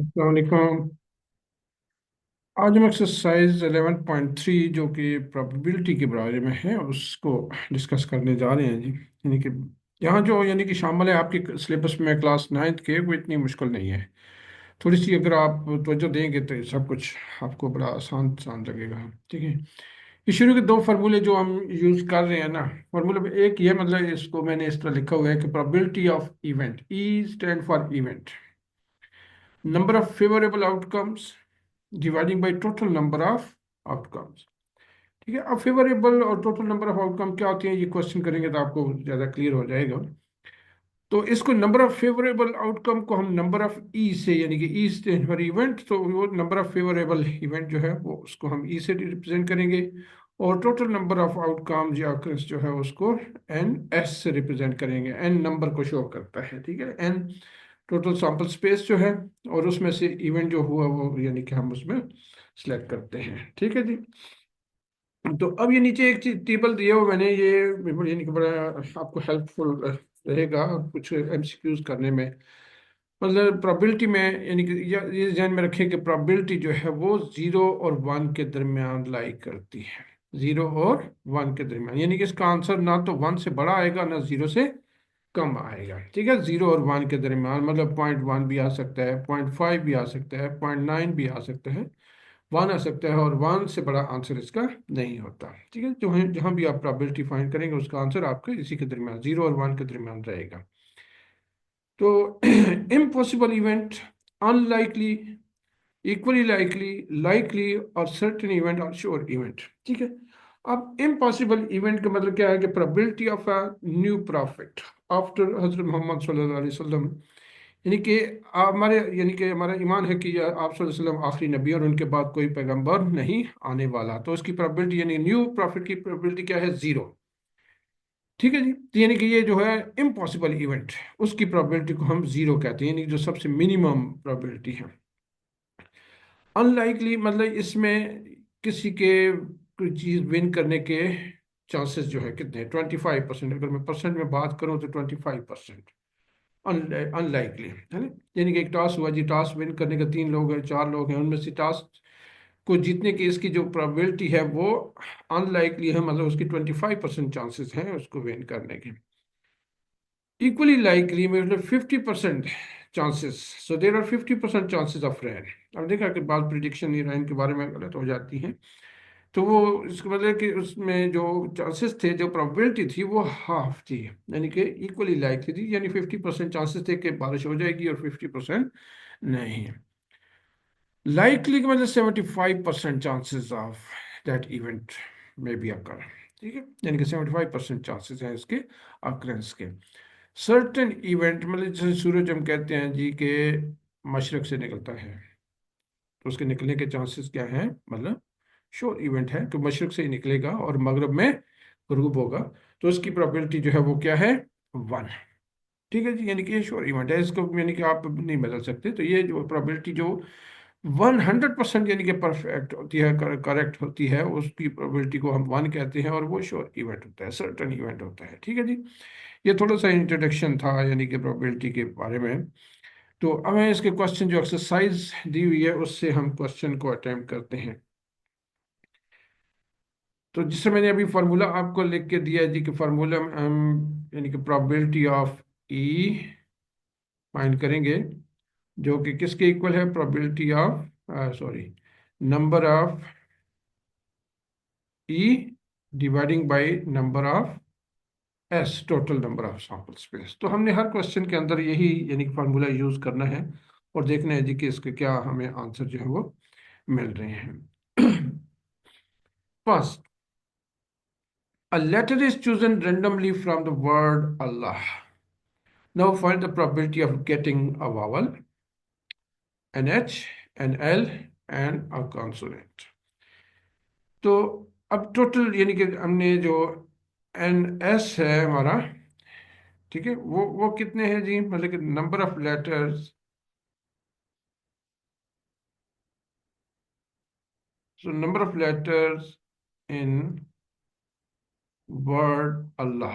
अस्सलाम वालेकुम। आज हम एक्सरसाइज 11.3 जो कि प्रोबेबिलिटी के बारे में है उसको डिस्कस करने जा रहे हैं जी। यानी कि यहाँ जो यानी कि शामिल है आपके सिलेबस में क्लास नाइन्थ के, वो इतनी मुश्किल नहीं है। थोड़ी सी अगर आप तवज्जो देंगे तो सब कुछ आपको बड़ा आसान आसान लगेगा। ठीक है। ये शुरू के दो फार्मूले जो हम यूज कर रहे हैं ना, फार्मूले में एक ये मतलब इसको मैंने इस तरह लिखा हुआ है कि probability of event, E stand for event, number of favourable outcomes dividing by total number of outcomes. ठीक है। अब फेवरेबल और टोटल नंबर ऑफ आउटकम क्या होती है, ये क्वेश्चन करेंगे तो आपको ज़्यादा क्लियर हो जाएगा। तो इसको नंबर ऑफ फेवरेबल आउटकम को हम नंबर ऑफ ई से, यानी कि ई स्टैंड फॉर इवेंट, तो वो नंबर ऑफ फेवरेबल इवेंट जो है वो उसको हम ई से रिप्रेजेंट करेंगे। और टोटल नंबर ऑफ आउटकम या occurrence जो है उसको एन एस से रिप्रेजेंट करेंगे। एन नंबर को शो करता है। ठीक है। एन टोटल सैंपल स्पेस जो है, और उसमें से इवेंट जो हुआ वो यानी कि हम उसमें सिलेक्ट करते हैं। ठीक है जी। तो अब ये नीचे एक चीज टेबल दिया हुआ मैंने, ये यानी कि बड़ा आपको हेल्पफुल रहेगा कुछ एमसीक्यूज करने में। मतलब प्रोबेबिलिटी में, यानी कि ये ध्यान में रखें कि प्रोबेबिलिटी जो है वो 0 और 1 के दरमियान लाई करती है। 0 और 1 के दरमियान, यानी कि इसका आंसर ना तो 1 से बड़ा आएगा ना 0 से कम आएगा। ठीक है। 0 और 1 के दरमियान मतलब 0.1 भी आ सकता है, 0.5 भी आ सकता है, 0.9 भी आ सकता है, 1 आ सकता है, और 1 से बड़ा आंसर इसका नहीं होता। ठीक है। जो है जहां भी आप प्रोबेबिलिटी फाइंड करेंगे उसका आंसर आपके इसी के दरमियान 0 और 1 के दरमियान रहेगा। तो impossible event, unlikely, equally likely, likely और सर्टेन इवेंट और श्योर इवेंट। ठीक है। अब इम्पॉसिबल इवेंट का मतलब क्या है कि probability of a new profit after हजरत मोहम्मद सल्लल्लाहु अलैहि वसल्लम, यानी कि हमारे यानी कि हमारा ईमान है कि आप सल्लल्लाहु अलैहि वसल्लम आखिरी नबी और उनके बाद कोई पैगंबर नहीं आने वाला, तो उसकी प्रोबेबिलिटी यानी न्यू प्रॉफिट की प्रोबेबिलिटी क्या है, 0। ठीक है जी। तो यानी कि ये जो है इम्पॉसिबल इवेंट, उसकी प्रोबेबिलिटी को हम 0 कहते हैं, यानी कि जो सबसे मिनिमम प्रोबेबिलिटी है। अनलाइकली मतलब इसमें किसी के कोई चीज़ विन करने के चांसेस जो है कितने, 25%। अगर मैं परसेंट में बात करूं तो 25% अनलाइकली है ना। यानी कि एक टास्क हुआ जी, टास्क विन करने के 3 लोग हैं, 4 लोग हैं, उनमें से टास्क को जीतने की इसकी जो प्रोबेबिलिटी है वो अनलाइकली है, मतलब उसकी 25% चांसेस हैं उसको विन करने के। इक्वली लाइकली मतलब 50% chances, so there are 50% chances of rain. अब देखा कि बाद प्रिडिक्शन ये रेन के बारे में गलत हो जाती है, तो वो इसका मतलब कि उसमें जो चांसेस थे, जो प्रोबेबिलिटी थी वो हाफ थी, यानी कि इक्वली लाइकली थी, यानी 50% चांसेस थे कि बारिश हो जाएगी और 50% नहीं। लाइकली का मतलब 75% चांसेस ऑफ दैट इवेंट में बी अकर। ठीक है। यानी कि 75% चांसेस हैं इसके अक्रेंस के। सर्टेन इवेंट मतलब जैसे सूरज हम कहते हैं जी के मशरक से निकलता है, तो उसके निकलने के चांसेस क्या हैं, मतलब श्योर इवेंट है कि मशरक से ही निकलेगा और मगरब में गुरूब होगा, तो उसकी प्रोबेबिलिटी जो है वो क्या है, 1। ठीक है जी। यानी कि ये श्योर इवेंट है, इसको यानी कि आप नहीं बदल सकते। तो ये जो प्रोबेबिलिटी जो 100% यानी कि परफेक्ट होती है, करेक्ट होती है, उसकी प्रोबेबिलिटी को हम 1 कहते हैं, और वो श्योर इवेंट होता है, सर्टन इवेंट होता है। ठीक है जी। ये थोड़ा सा इंट्रोडक्शन था यानी कि प्रोबेबिलिटी के बारे में। तो अब हमें इसके क्वेश्चन जो एक्सरसाइज दी हुई है उससे हम क्वेश्चन को अटेम्प्ट करते हैं। तो जिससे मैंने अभी फार्मूला आपको लिख के दिया है जी, कि फार्मूला में हम यानी कि प्रोबेबिलिटी ऑफ ई फाइंड करेंगे, जो कि किसके इक्वल है, probability of sorry number of E dividing by number of S, total number of sample space. तो हमने हर क्वेश्चन के अंदर यही यानी कि फार्मूला यूज करना है, और देखना है जी कि इसके क्या हमें आंसर जो है वो मिल रहे हैं। First, a letter is chosen randomly from the word Allah. Now find the probability of getting a vowel, an H, an L and a consonant. तो अब टोटल यानी कि हमने जो एन एस है हमारा, ठीक है, वो कितने हैं जी, मतलब कि number of letters, so number of letters in word Allah.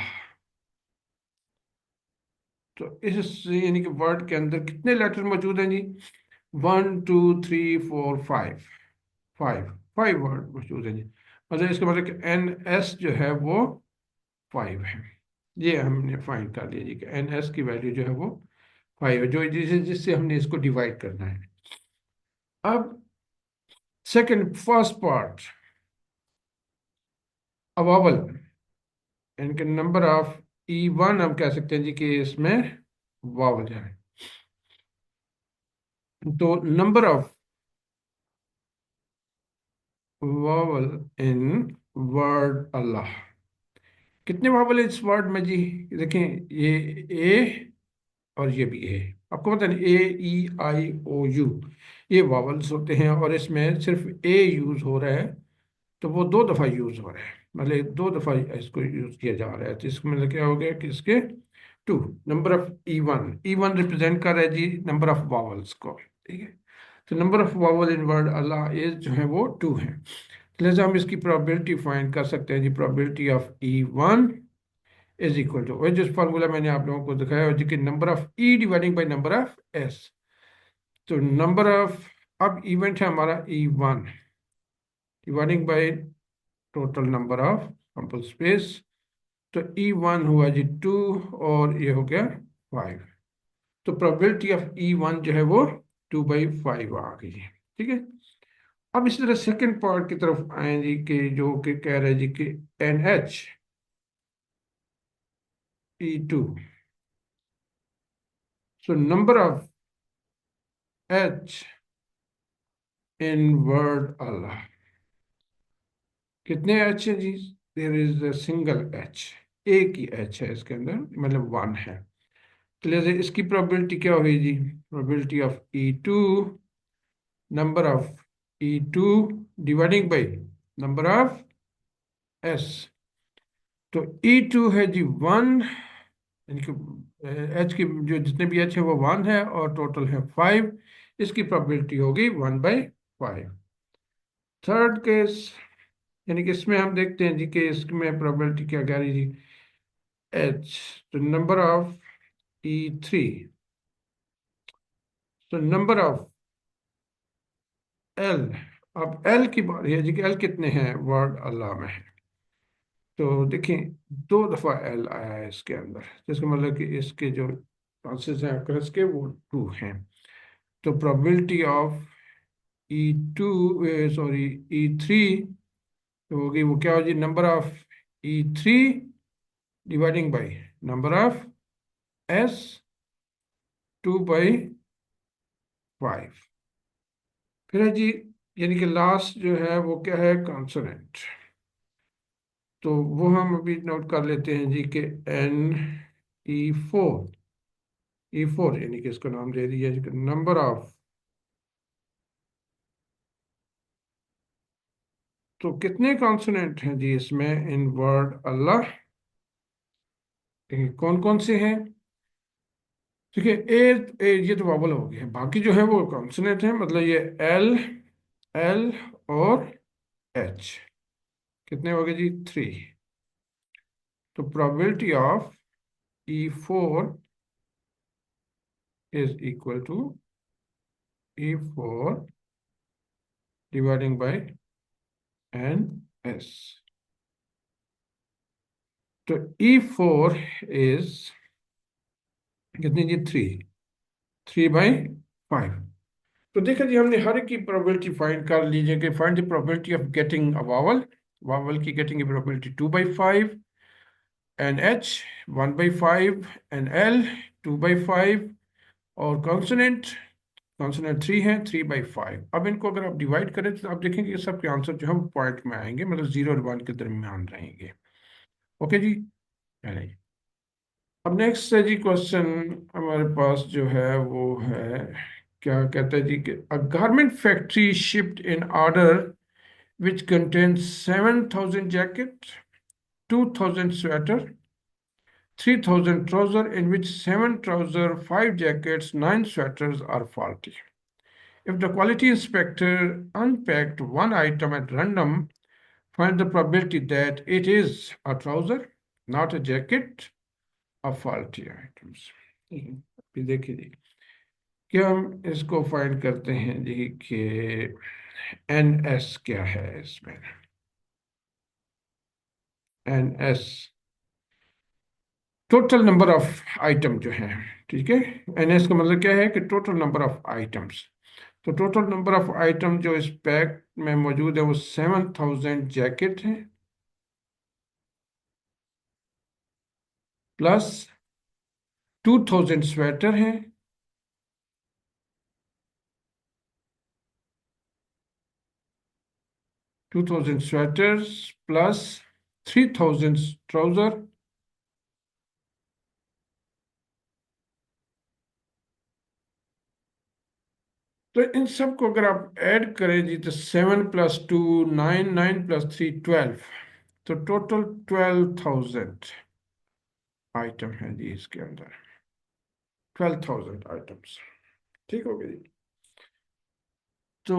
तो इस यानी कि वर्ड के अंदर कितने लेटर मौजूद हैं जी, 1 2 3 4 5, 5 वर्ड मौजूद है जी। मतलब इसका मतलब कि NS जो है वो 5 है। ये हमने फाइंड कर लिया जी कि NS की वैल्यू जो है वो 5 है, जो जिससे हमने इसको डिवाइड करना है। अब सेकंड फर्स्ट पार्ट, अवावल, इनके नंबर ऑफ E1 हम कह सकते हैं जी कि इसमें वावल है। तो number of vowel in word Allah, कितने वावल है इस वर्ड में जी? देखें, ये ए और ये भी ए, आपको पता नहीं, A E I O U, ये वावल्स होते हैं और इसमें सिर्फ ए यूज हो रहा है, तो वो 2 दफा यूज हो रहा है, मतलब 2 दफा इसको यूज किया जा रहा है। तो इसका मतलब क्या हो गया कि इसके 2 number of E one represent कर रहा है जी नंबर ऑफ वावल्स को, ठीक है। तो number of vowel in word Allah is जो है वो 2 है। लिहाजा हम इसकी प्रोबेबिलिटी फाइंड कर सकते हैं जी, probability of E1 is equal to, वही जिस फार्मूला मैंने आप लोगों को दिखाया है जी, कि number of E dividing by number of S. तो नंबर ऑफ, अब इवेंट है हमारा E1 dividing by total number of sample space. तो E1 हुआ जी 2 और ये हो गया 5। तो प्रोबेबिलिटी ऑफ E1 जो है वो 2/5 आ गई है, ठीक है। अब इसी तरह सेकंड पार्ट की तरफ आए जी, कि जो कि कह रहे हैं जी कि NH E2, so number of H in word Allah, कितने एच है जी? There is a single H, एक ही एच है इसके अंदर, मतलब 1 है। तो लिहाजा इसकी प्रोबेबिलिटी क्या हुई जी? Probability of E2, number of E2 dividing by number of S। तो E2 है जी 1, इनके एच की जो जितने भी एच है वो 1 है और टोटल है 5। इसकी प्रोबेबिलिटी होगी 1/5। थर्ड केस, यानी कि इसमें हम देखते हैं जी कि इसमें प्रोबेबिलिटी क्या कह रही जी? एच, तो नंबर ऑफ E3, तो नंबर ऑफ एल। अब एल की बात है जी कि एल कितने हैं वर्ड अल्लाह में? तो देखिए, 2 दफा एल आया है इसके अंदर, जिसका मतलब कि इसके जो चांसेस हैं अक्रस के वो 2 हैं। तो probability of E2, sorry, E3 होगी वो क्या होगी? Number of E3 dividing by number of S, 2/5। फिर है जी, यानी कि लास्ट जो है वो क्या है? कॉन्सोनेंट। तो वो हम अभी नोट कर लेते हैं जी कि NE4 यानी कि इसको नाम दे दिया जी नंबर ऑफ। तो कितने कॉन्सोनेंट हैं जी इसमें इन वर्ड अल्लाह? कौन कौन से हैं? देखिए, ये तो वावल हो गए, बाकी जो है वो कॉन्सोनेंट है, मतलब ये एल, एल और एच, कितने हो गए जी? 3। तो probability of E4 is equal to E4 dividing by NS. तो E4 is कितनी जी? 3/5। तो देखा जी, हमने हर एक की प्रोबेबिलिटी फाइंड कर लीजिए कि find the probability of getting a vowel, vowel की गेटिंग की probability 2/5, N H 1/5, N L 2/5, और कॉन्सोनेंट, कॉन्सोनेंट 3 है 3/5। अब इनको अगर आप डिवाइड करें तो आप देखेंगे कि सबके आंसर जो है वो पॉइंट में आएंगे, मतलब 0 और 1 के दरमियान रहेंगे। ओके जी, पहले। अब नेक्स्ट है जी क्वेश्चन हमारे पास जो है वो है, क्या कहता है जी कि अ garment factory shipped in order which contains 7,000 jacket, 2,000 sweater, 3,000 trouser, in which 7 trouser, 5 jackets, 9 sweaters are faulty. If the quality inspector unpacked one item at random, find the probability that it is a trouser, not a jacket, of faulty items. अभी देखिए जी क्या हम इसको find करते हैं जी कि N S क्या है इसमें। N S total number of item जो है, ठीक है। एन एस का मतलब क्या है कि टोटल नंबर ऑफ आइटम्स। तो टोटल नंबर ऑफ आइटम जो इस पैक में मौजूद है वो 7000 जैकेट है, प्लस 2000 स्वेटर है, 2000 स्वेटर्स, प्लस 3000 ट्राउजर। तो इन सब को अगर आप ऐड करें जी, तो 7 + 2 9, 9 + 3 12। तो टोटल 12,000 आइटम है जी इसके अंदर। 12,000 आइटम्स, ठीक हो गई। तो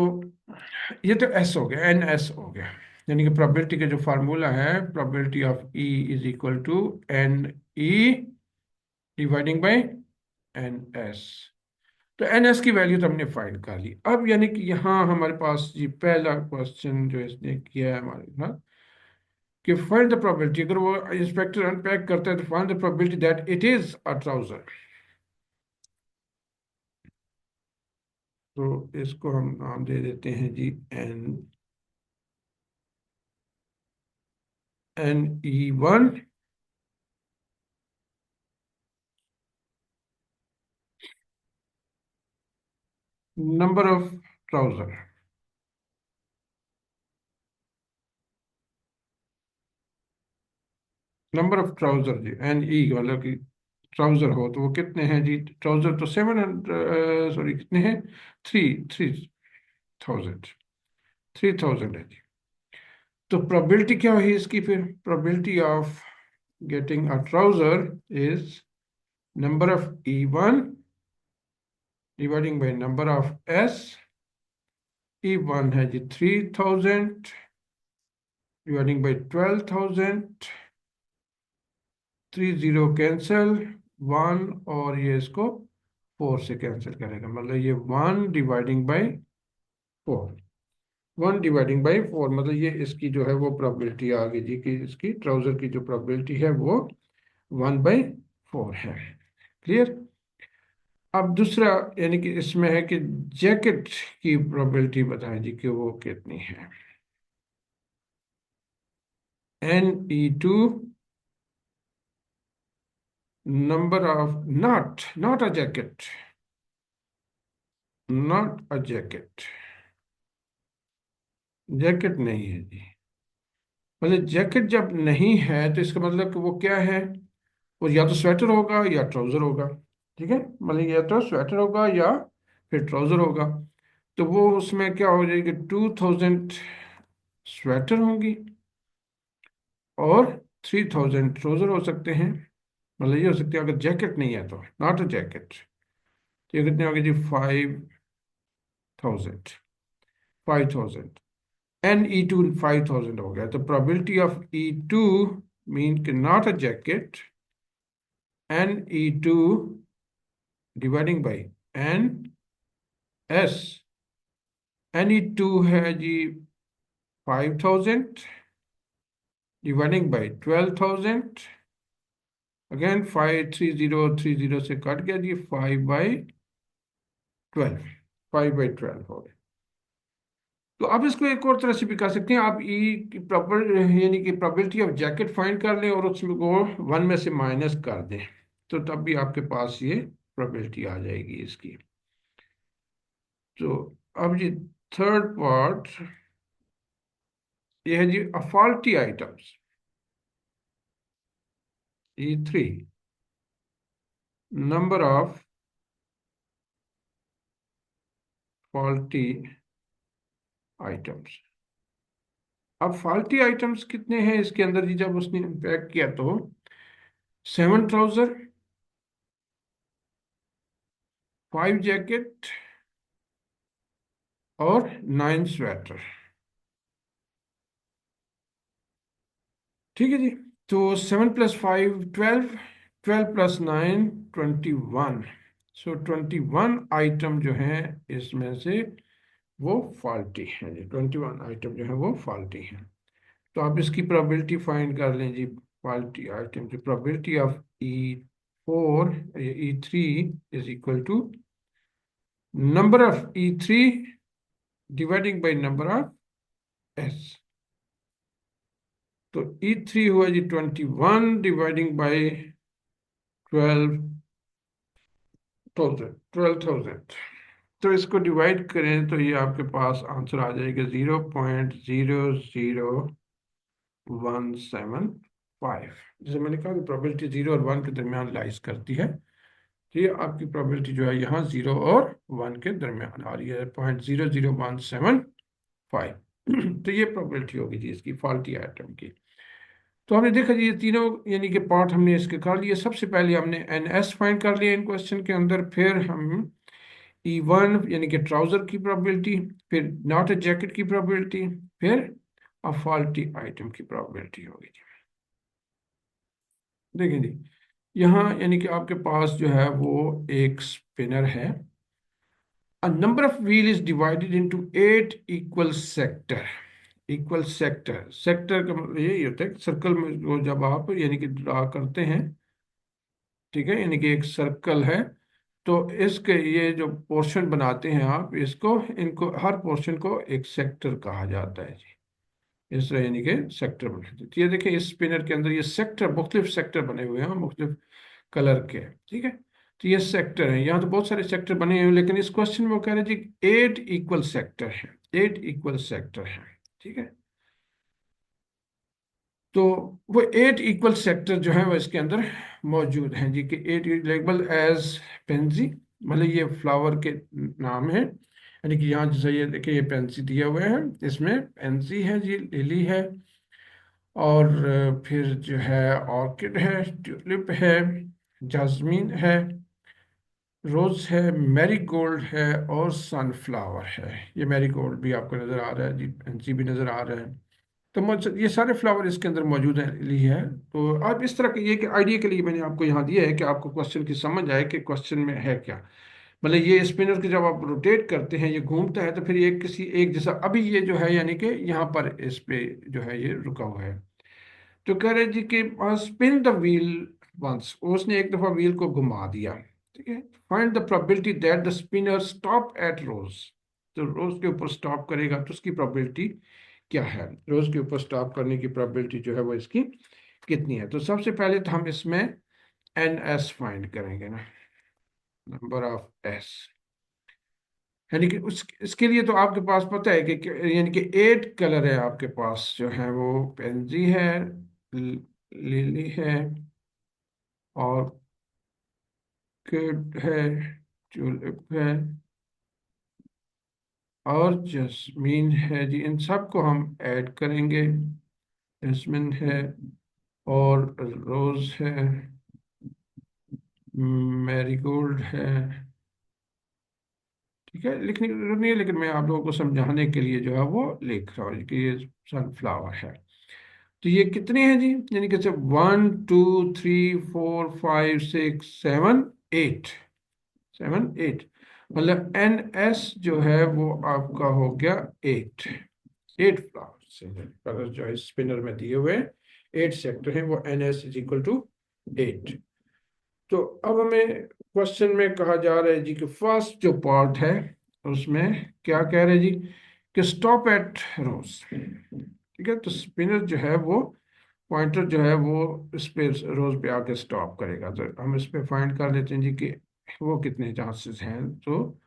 ये तो एस हो गया, एन एस हो गया। यानी कि प्रोबेबिलिटी का जो फार्मूला है, probability of E is equal to N E dividing by N S. तो एन एस की वैल्यू तो हमने फाइंड कर ली। अब यानी कि यहाँ हमारे पास ये पहला क्वेश्चन जो इसने किया है हमारे साथ कि फाइंड द प्रोबेबिलिटी, अगर वो इंस्पेक्टर अनपैक करता है तो find the probability that it is a trouser. तो इसको हम नाम दे देते हैं जी N, NE1। Number of trouser, number of trouser जी, NE मतलब कि ट्राउजर हो तो वो कितने हैं जी। ट्राउजर तो 700, सॉरी कितने हैं, थ्री, 3000, 3000 है जी। तो प्रोबेबिलिटी क्या हुई इसकी फिर, probability of getting a trouser is number of E1 dividing by number of S। E1 है जी 3000 डिवाइडिंग बाय 12,000। 30 कैंसिल, 1 और ये इसको 4 से कैंसिल करेगा, मतलब ये 1/4। 1/4 मतलब ये इसकी जो है वो प्रोबेबिलिटी आ गई जी कि इसकी ट्राउजर की जो प्रोबेबिलिटी है वो 1/4 है। क्लियर। अब दूसरा यानी कि इसमें है कि जैकेट की प्रोबेबिलिटी बताएं जी कि वो कितनी है। NE2 number of, not a jacket, not a jacket, jacket नहीं है जी। मतलब जैकेट जब नहीं है तो इसका मतलब कि वो क्या है, वो या तो स्वेटर होगा या ट्राउजर होगा। ठीक है, मतलब या तो स्वेटर होगा या फिर ट्राउजर होगा। तो वो उसमें क्या हो जाएगी, 2000 स्वेटर होंगी और 3000 ट्राउजर हो सकते हैं। मतलब ये हो सकते हैं अगर जैकेट नहीं है तो, नॉट अ जैकेट। तो ये कितने होंगे जी, 5000, 5000। NE2 5000 हो गया। तो प्रोबेबिलिटी ऑफ E2 मीन कि not a jacket, NE2 dividing by NS। NE2 है जी 5000 डिवाइडिंग बाई 12,000। अगेन 5 30 30 से कट गया जी, 5/12, 5/12 हो गया। तो आप इसको एक और तरह से भी कर सकते हैं, आप ई की प्रॉपर यानी कि प्रोबेबिलिटी ऑफ जैकेट फाइंड कर लें और उसमें को 1 में से माइनस कर दें, तो तब भी आपके पास ये प्रोबेबिलिटी आ जाएगी इसकी। तो अब जी थर्ड पार्ट ये है जी faulty items. E3 number of faulty items. अब फॉल्टी आइटम्स कितने हैं इसके अंदर जी, जब उसने पैक किया तो 7 ट्राउजर, 5 जैकेट और 9 स्वेटर। ठीक है जी। तो 7 + 5 12, 12 + 9 21। सो 21 आइटम जो है इसमें से वो फॉल्टी है जी, 21 आइटम जो है वो फॉल्टी है। तो आप इसकी प्रोबेबिलिटी फाइंड कर लें जी। फॉल्टी आइटम की probability of E4 E3 is equal to number of E3 dividing by number of S। तो E3 हुआ जी 21 डिवाइडिंग बाई 12,000। तो इसको डिवाइड करें तो ये आपके पास आंसर आ जाएगा 0.00175। जैसे मैंने कहा कि प्रोबेबिलिटी 0 और 1 के दरमियान लाइज करती है। तो ये आपकी प्रोबेबिलिटी जो है यहाँ 0 और 1 के दरमियान आ रही है, 0.00175। तो ये प्रोबेबिलिटी होगी जी इसकी फॉल्टी आइटम की। तो हमने देखा जी ये तीनों यानी कि पार्ट हमने इसके कर लिए। सबसे पहले हमने NS फाइंड कर लिया इन क्वेश्चन के अंदर, फिर हम E1 यानी कि ट्राउजर की प्रोबेबिलिटी, फिर नॉट ए जैकेट की प्रोबेबिलिटी, फिर अ फॉल्टी आइटम की प्रोबेबिलिटी होगी जी। देखिए जी यहाँ यानी कि आपके पास जो है वो एक स्पिनर है। A number of wheel is divided into 8 equal sector। Equal sector, sector का मतलब यही होता है सर्कल में वो जब आप यानी कि ड्रा करते हैं, ठीक है, यानी कि एक सर्कल है तो इसके ये जो पोर्शन बनाते हैं आप इसको, इनको हर पोर्शन को एक सेक्टर कहा जाता है जी। इस तरह यानी कि सेक्टर बनाते हैं। तो ये देखिए इस स्पिनर के अंदर ये सेक्टर, मुख्तलिफ सेक्टर बने हुए हैं मुख्तलिफ कलर के, ठीक है। तो ये सेक्टर है, यहाँ तो बहुत सारे सेक्टर बने हुए हैं लेकिन इस क्वेश्चन में वो कह रहे हैं जी 8 इक्वल सेक्टर है, 8 इक्वल सेक्टर है, ठीक है। तो वो 8 इक्वल सेक्टर जो है वो इसके अंदर मौजूद हैं जी, कि 8 लेबल एज पेंजी, मतलब ये फ्लावर के नाम है। यानी कि यहाँ जैसे ये देखिए ये पेंसी दिए हुए हैं, इसमें पेंसी है जी, लिली है, और फिर जो है ऑर्किड है, ट्यूलिप है, जास्मीन है, रोज है, मैरीगोल्ड है और सनफ्लावर है। ये मैरीगोल्ड भी आपको नजर आ रहा है जी, पेंसी भी नजर आ रहा है। तो ये सारे फ्लावर इसके अंदर मौजूद है, ली है। तो आप इस तरह के ये कि आइडिया के लिए मैंने आपको यहाँ दिया है कि आपको क्वेश्चन की समझ आए कि क्वेश्चन में है क्या। मतलब ये स्पिनर के जब आप रोटेट करते हैं ये घूमता है तो फिर ये किसी एक जैसा, अभी ये जो है यानी कि यहाँ पर इस पे जो है ये रुका हुआ है। तो कह रहे जी कि स्पिन द व्हील वंस, उसने एक दफा व्हील को घुमा दिया, ठीक है। Find the probability that the spinner stop at rose. तो रोज के ऊपर स्टॉप करेगा तो उसकी प्रोबेबिलिटी क्या है, रोज के ऊपर स्टॉप करने की प्रोबेबिलिटी जो है वो इसकी कितनी है। तो सबसे पहले तो हम इसमें NS फाइंड करेंगे ना, नंबर ऑफ एस। यानी कि उस इसके लिए तो आपके पास पता है कि यानी कि 8 कलर है आपके पास जो है वो पेंजी है, लिली है, और है, ट्यूलिप है और जस्मीन है जी। इन सबको हम ऐड करेंगे। जस्मिन है और रोज है, मैरीगोल्ड है, ठीक है। लिखने की जरूरत नहीं है लेकिन मैं आप लोगों को समझाने के लिए जो है वो लिख रहा हूँ कि ये सनफ्लावर है। तो ये कितने हैं जी, यानी कि 1 2 3 4 5 6 7 8, 7 8, मतलब NS जो है वो आपका हो गया 8, 8 फ्लावर से कलर जो है स्पिनर में दिए हुए 8 सेक्टर हैं, वो NS इज इक्वल टू 8। तो अब हमें क्वेश्चन में कहा जा रहा है जी कि फर्स्ट जो पार्ट है उसमें क्या कह रहे हैं जी कि स्टॉप एट रोज, ठीक है। तो स्पिनर जो है वो पॉइंटर जो है वो इस पे रोज पे आके स्टॉप करेगा। तो हम इस पे फाइंड कर लेते हैं जी कि वो कितने चांसेस हैं। तो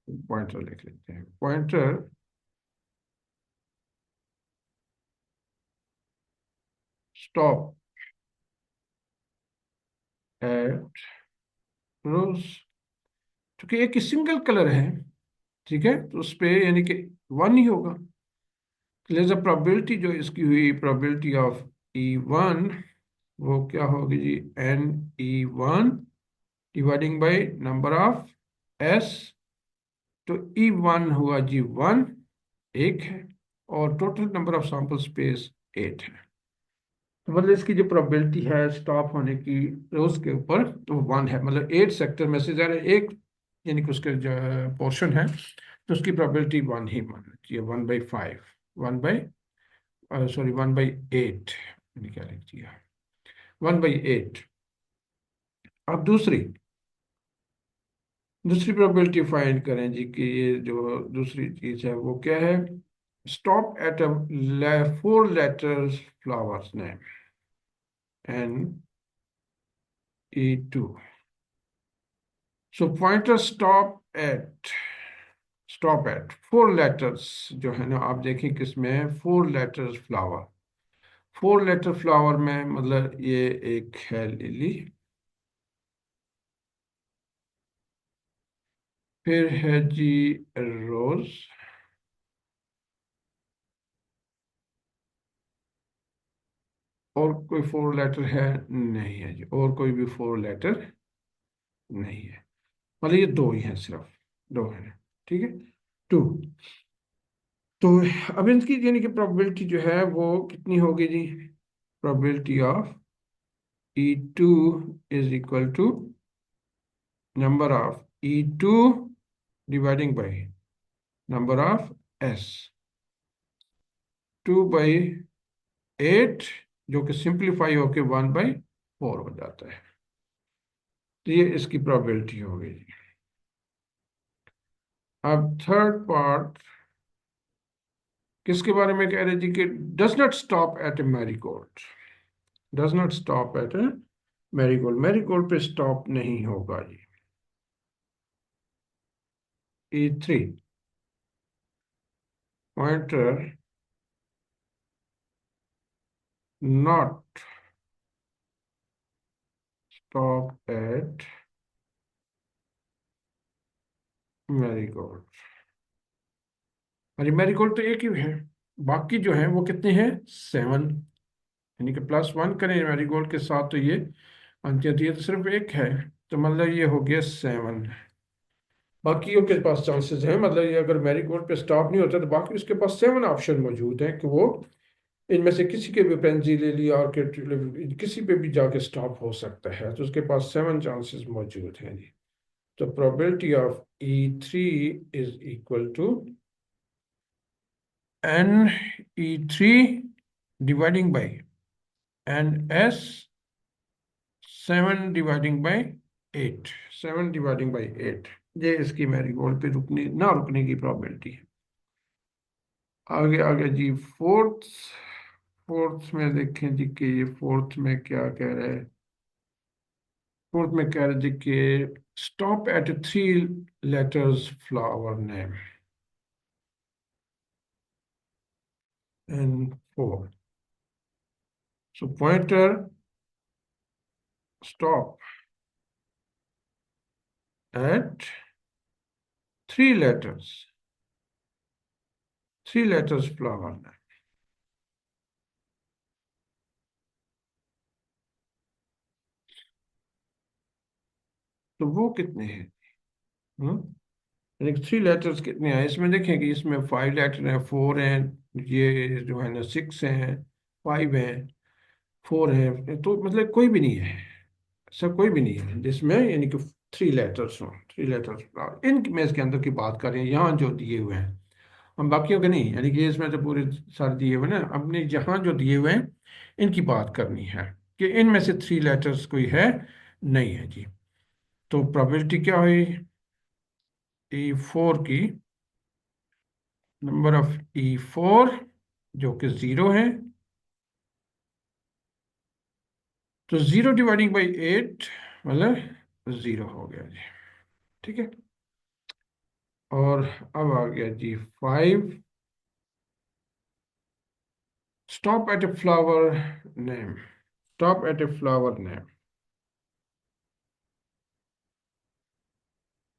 पॉइंटर लिख लेते हैं। पॉइंटर स्टॉप एट रोज, क्योंकि एक सिंगल कलर है, ठीक है, तो उस पे यानी कि 1 ही होगा। लिहाजा प्रोबेबिलिटी जो इसकी हुई, प्रोबेबिलिटी ऑफ E1 वो क्या होगी जी, NE1 dividing by number of S। तो E1 हुआ जी 1, एक है, और total number of sample space 8 है। तो मतलब इसकी जो प्रोबेबिलिटी है स्टॉप होने की रोज के ऊपर, तो वो 1 है। मतलब 8 सेक्टर में से ज़रा एक यानी कि उसके जो पोर्शन है, तो उसकी प्रोबेबिलिटी 1 ही मानना चाहिए। 1/5, 1 बाई, सॉरी 1/8, मैंने क्या लिख दिया, 1/8। अब दूसरी दूसरी प्रोबेबिलिटी फाइंड करें जी कि ये जो दूसरी चीज है वो क्या है। Stop at a 4 letters flowers name, NE2। So pointer stop at 4 letters, जो है ना आप देखें किसमें 4 लेटर्स फ्लावर। 4 लेटर फ्लावर में मतलब ये एक है लिली, फिर है जी रोज, और कोई 4 लेटर है नहीं है जी, और कोई भी 4 लेटर नहीं है। मतलब ये दो ही हैं, सिर्फ दो हैं। ठीक है, 2। तो अब इनकी यानी कि प्रोबेबिलिटी जो है वो कितनी होगी जी। Probability of E2 is equal to number of E2 dividing by number of S, 2/8, जो कि सिंप्लीफाई होके 1/4 हो जाता है। तो ये इसकी प्रोबेबिलिटी होगी जी। अब थर्ड पार्ट किसके बारे में कह रहे जी कि does not stop at A marigold. Does not stop at A marigold, marigold पे स्टॉप नहीं होगा जी। E3 pointer not stop at marigold. अरे मैरीगोल्ड तो एक ही है, बाकी जो है वो कितने हैं 7, यानी कि +1 करें मैरीगोल्ड के साथ तो ये अंत्य, ये तो सिर्फ एक है, तो मतलब ये हो गया 7। बाकियों के पास चांसेस हैं, मतलब ये अगर मैरीगोल्ड पे स्टॉप नहीं होता तो बाकी उसके पास 7 ऑप्शन मौजूद हैं कि वो इनमें से किसी के भी पेंजी ले लिया और किसी पे भी जाके स्टॉप हो सकता है, तो उसके पास 7 चांसेस मौजूद हैं जी। तो probability of E3 is equal to NE3 dividing by NS 7/8, 7/8। ये इसकी मैरीगोल्ड पे रुकने ना रुकने की प्रोबेबिलिटी है। आगे आगे जी फोर्थ, फोर्थ में देखें जी कि ये फोर्थ में क्या कह रहे हैं। फोर्थ में कह रहे जी कि stop at 3 letters flower name, N4। So pointer stop at 3 letters, 3 letters flower name. तो वो कितने हैं। हम्म, यानी 3 लेटर्स कितने हैं इसमें देखें कि इसमें 5 लेटर हैं, 4 हैं, ये जो है ना 6 हैं, 5 हैं, 4 हैं, तो मतलब कोई भी नहीं है, ऐसा कोई भी नहीं है जिसमें यानी कि 3 लेटर्स हों। 3 लेटर्स इन में इसके अंदर की बात करें, यहाँ जो दिए हुए हैं, हम बाकियों के नहीं, यानी कि इसमें तो पूरे सारे दिए हुए हैं ना, अपने यहाँ जो दिए हुए हैं इनकी बात करनी है कि इनमें से 3 लेटर्स कोई है नहीं है जी। तो प्रोबेबिलिटी क्या हुई E4 की, नंबर ऑफ E4 जो कि 0 है, तो 0/8 मतलब 0 हो गया जी। ठीक है, और अब आ गया जी 5, stop at a flower name, stop at a flower name,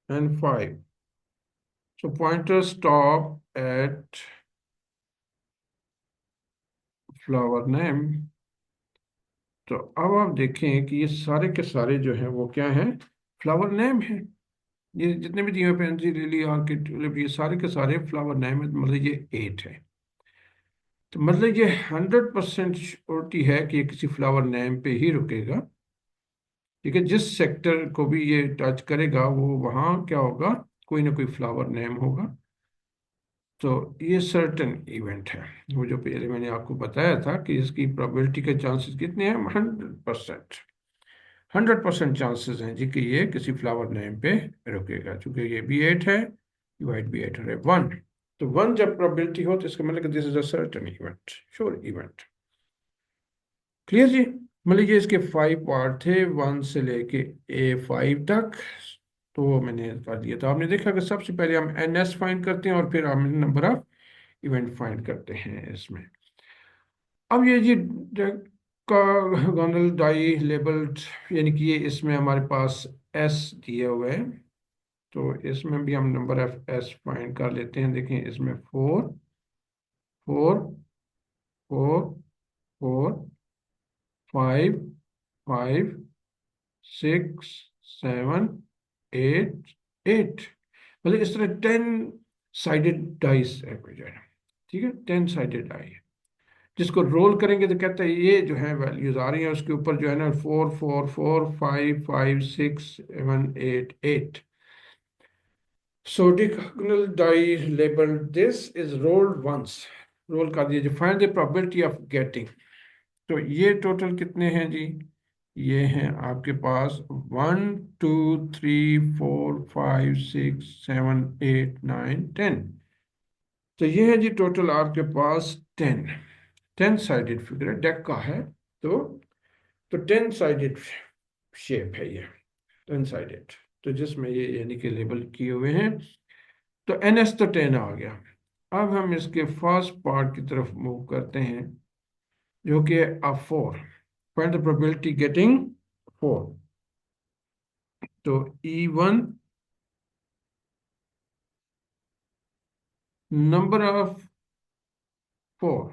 N5। So pointer stop at flower name. तो अब आप देखें कि ये सारे के सारे जो हैं वो क्या हैं, फ्लावर नेम है। ये जितने भी दिए हुए पेंसिल लिली ऑर्किड ट्यूलिप, ये सारे के सारे फ्लावर नेम है, मतलब ये 8 है। तो मतलब ये 100% श्योरिटी है कि ये किसी फ्लावर नेम पे ही रुकेगा। ठीक है, जिस सेक्टर को भी ये टच करेगा वो वहाँ क्या होगा, कोई ना कोई फ्लावर नेम होगा। तो ये सर्टन इवेंट है। वो जो पहले मैंने आपको बताया था कि इसकी प्रोबेबिलिटी के चांसेस कितने हैं, 100%। 100% चांसेस हैं जी कि ये किसी फ्लावर नेम पे रुकेगा, क्योंकि ये भी 8 है, डिवाइड भी 8 है 1। तो 1 जब प्रोबेबिलिटी हो तो इसका मतलब this is a certain event, sure event. Clear जी। मतलब ये इसके 5 पार्ट थे, 1 से लेके A5 तक। तो वो मैंने कर दिया। तो आपने देखा कि सबसे पहले हम NS फाइंड करते हैं और फिर हम नंबर ऑफ इवेंट फाइंड करते हैं इसमें। अब ये जी डेकागोनल डाई लेबल्ड, यानी कि ये इसमें हमारे पास S दिए हुए हैं। तो इसमें भी हम नंबर ऑफ S फाइंड कर लेते हैं। देखें इसमें 4 4 4 4 5 5 6 7 8 8। मतलब इस तरह 10 साइडेड डाइस है कोई जो है। ठीक है, 10 साइडेड डाई है। जिसको रोल करेंगे तो कहते हैं ये जो है वैल्यूज आ रही हैं उसके ऊपर जो है ना, 4 4 4 5 5 6 7 8 8। So diagonal die labeled this is rolled once। Roll कर दीजिए। Find the probability of getting. तो ये टोटल कितने हैं जी, ये हैं आपके पास 1 2 3 4 5 6 7 8 9 10। तो ये है जी टोटल आपके पास 10 साइडेड फिगर है, डेक का है। तो 10 साइडेड शेप है ये, 10 साइडेड। तो जिसमें ये यानी कि लेबल किए हुए हैं। तो NS तो 10 आ गया। अब हम इसके फर्स्ट पार्ट की तरफ मूव करते हैं, जो कि है 4। Find the probability getting 4। तो E1 नंबर ऑफ 4,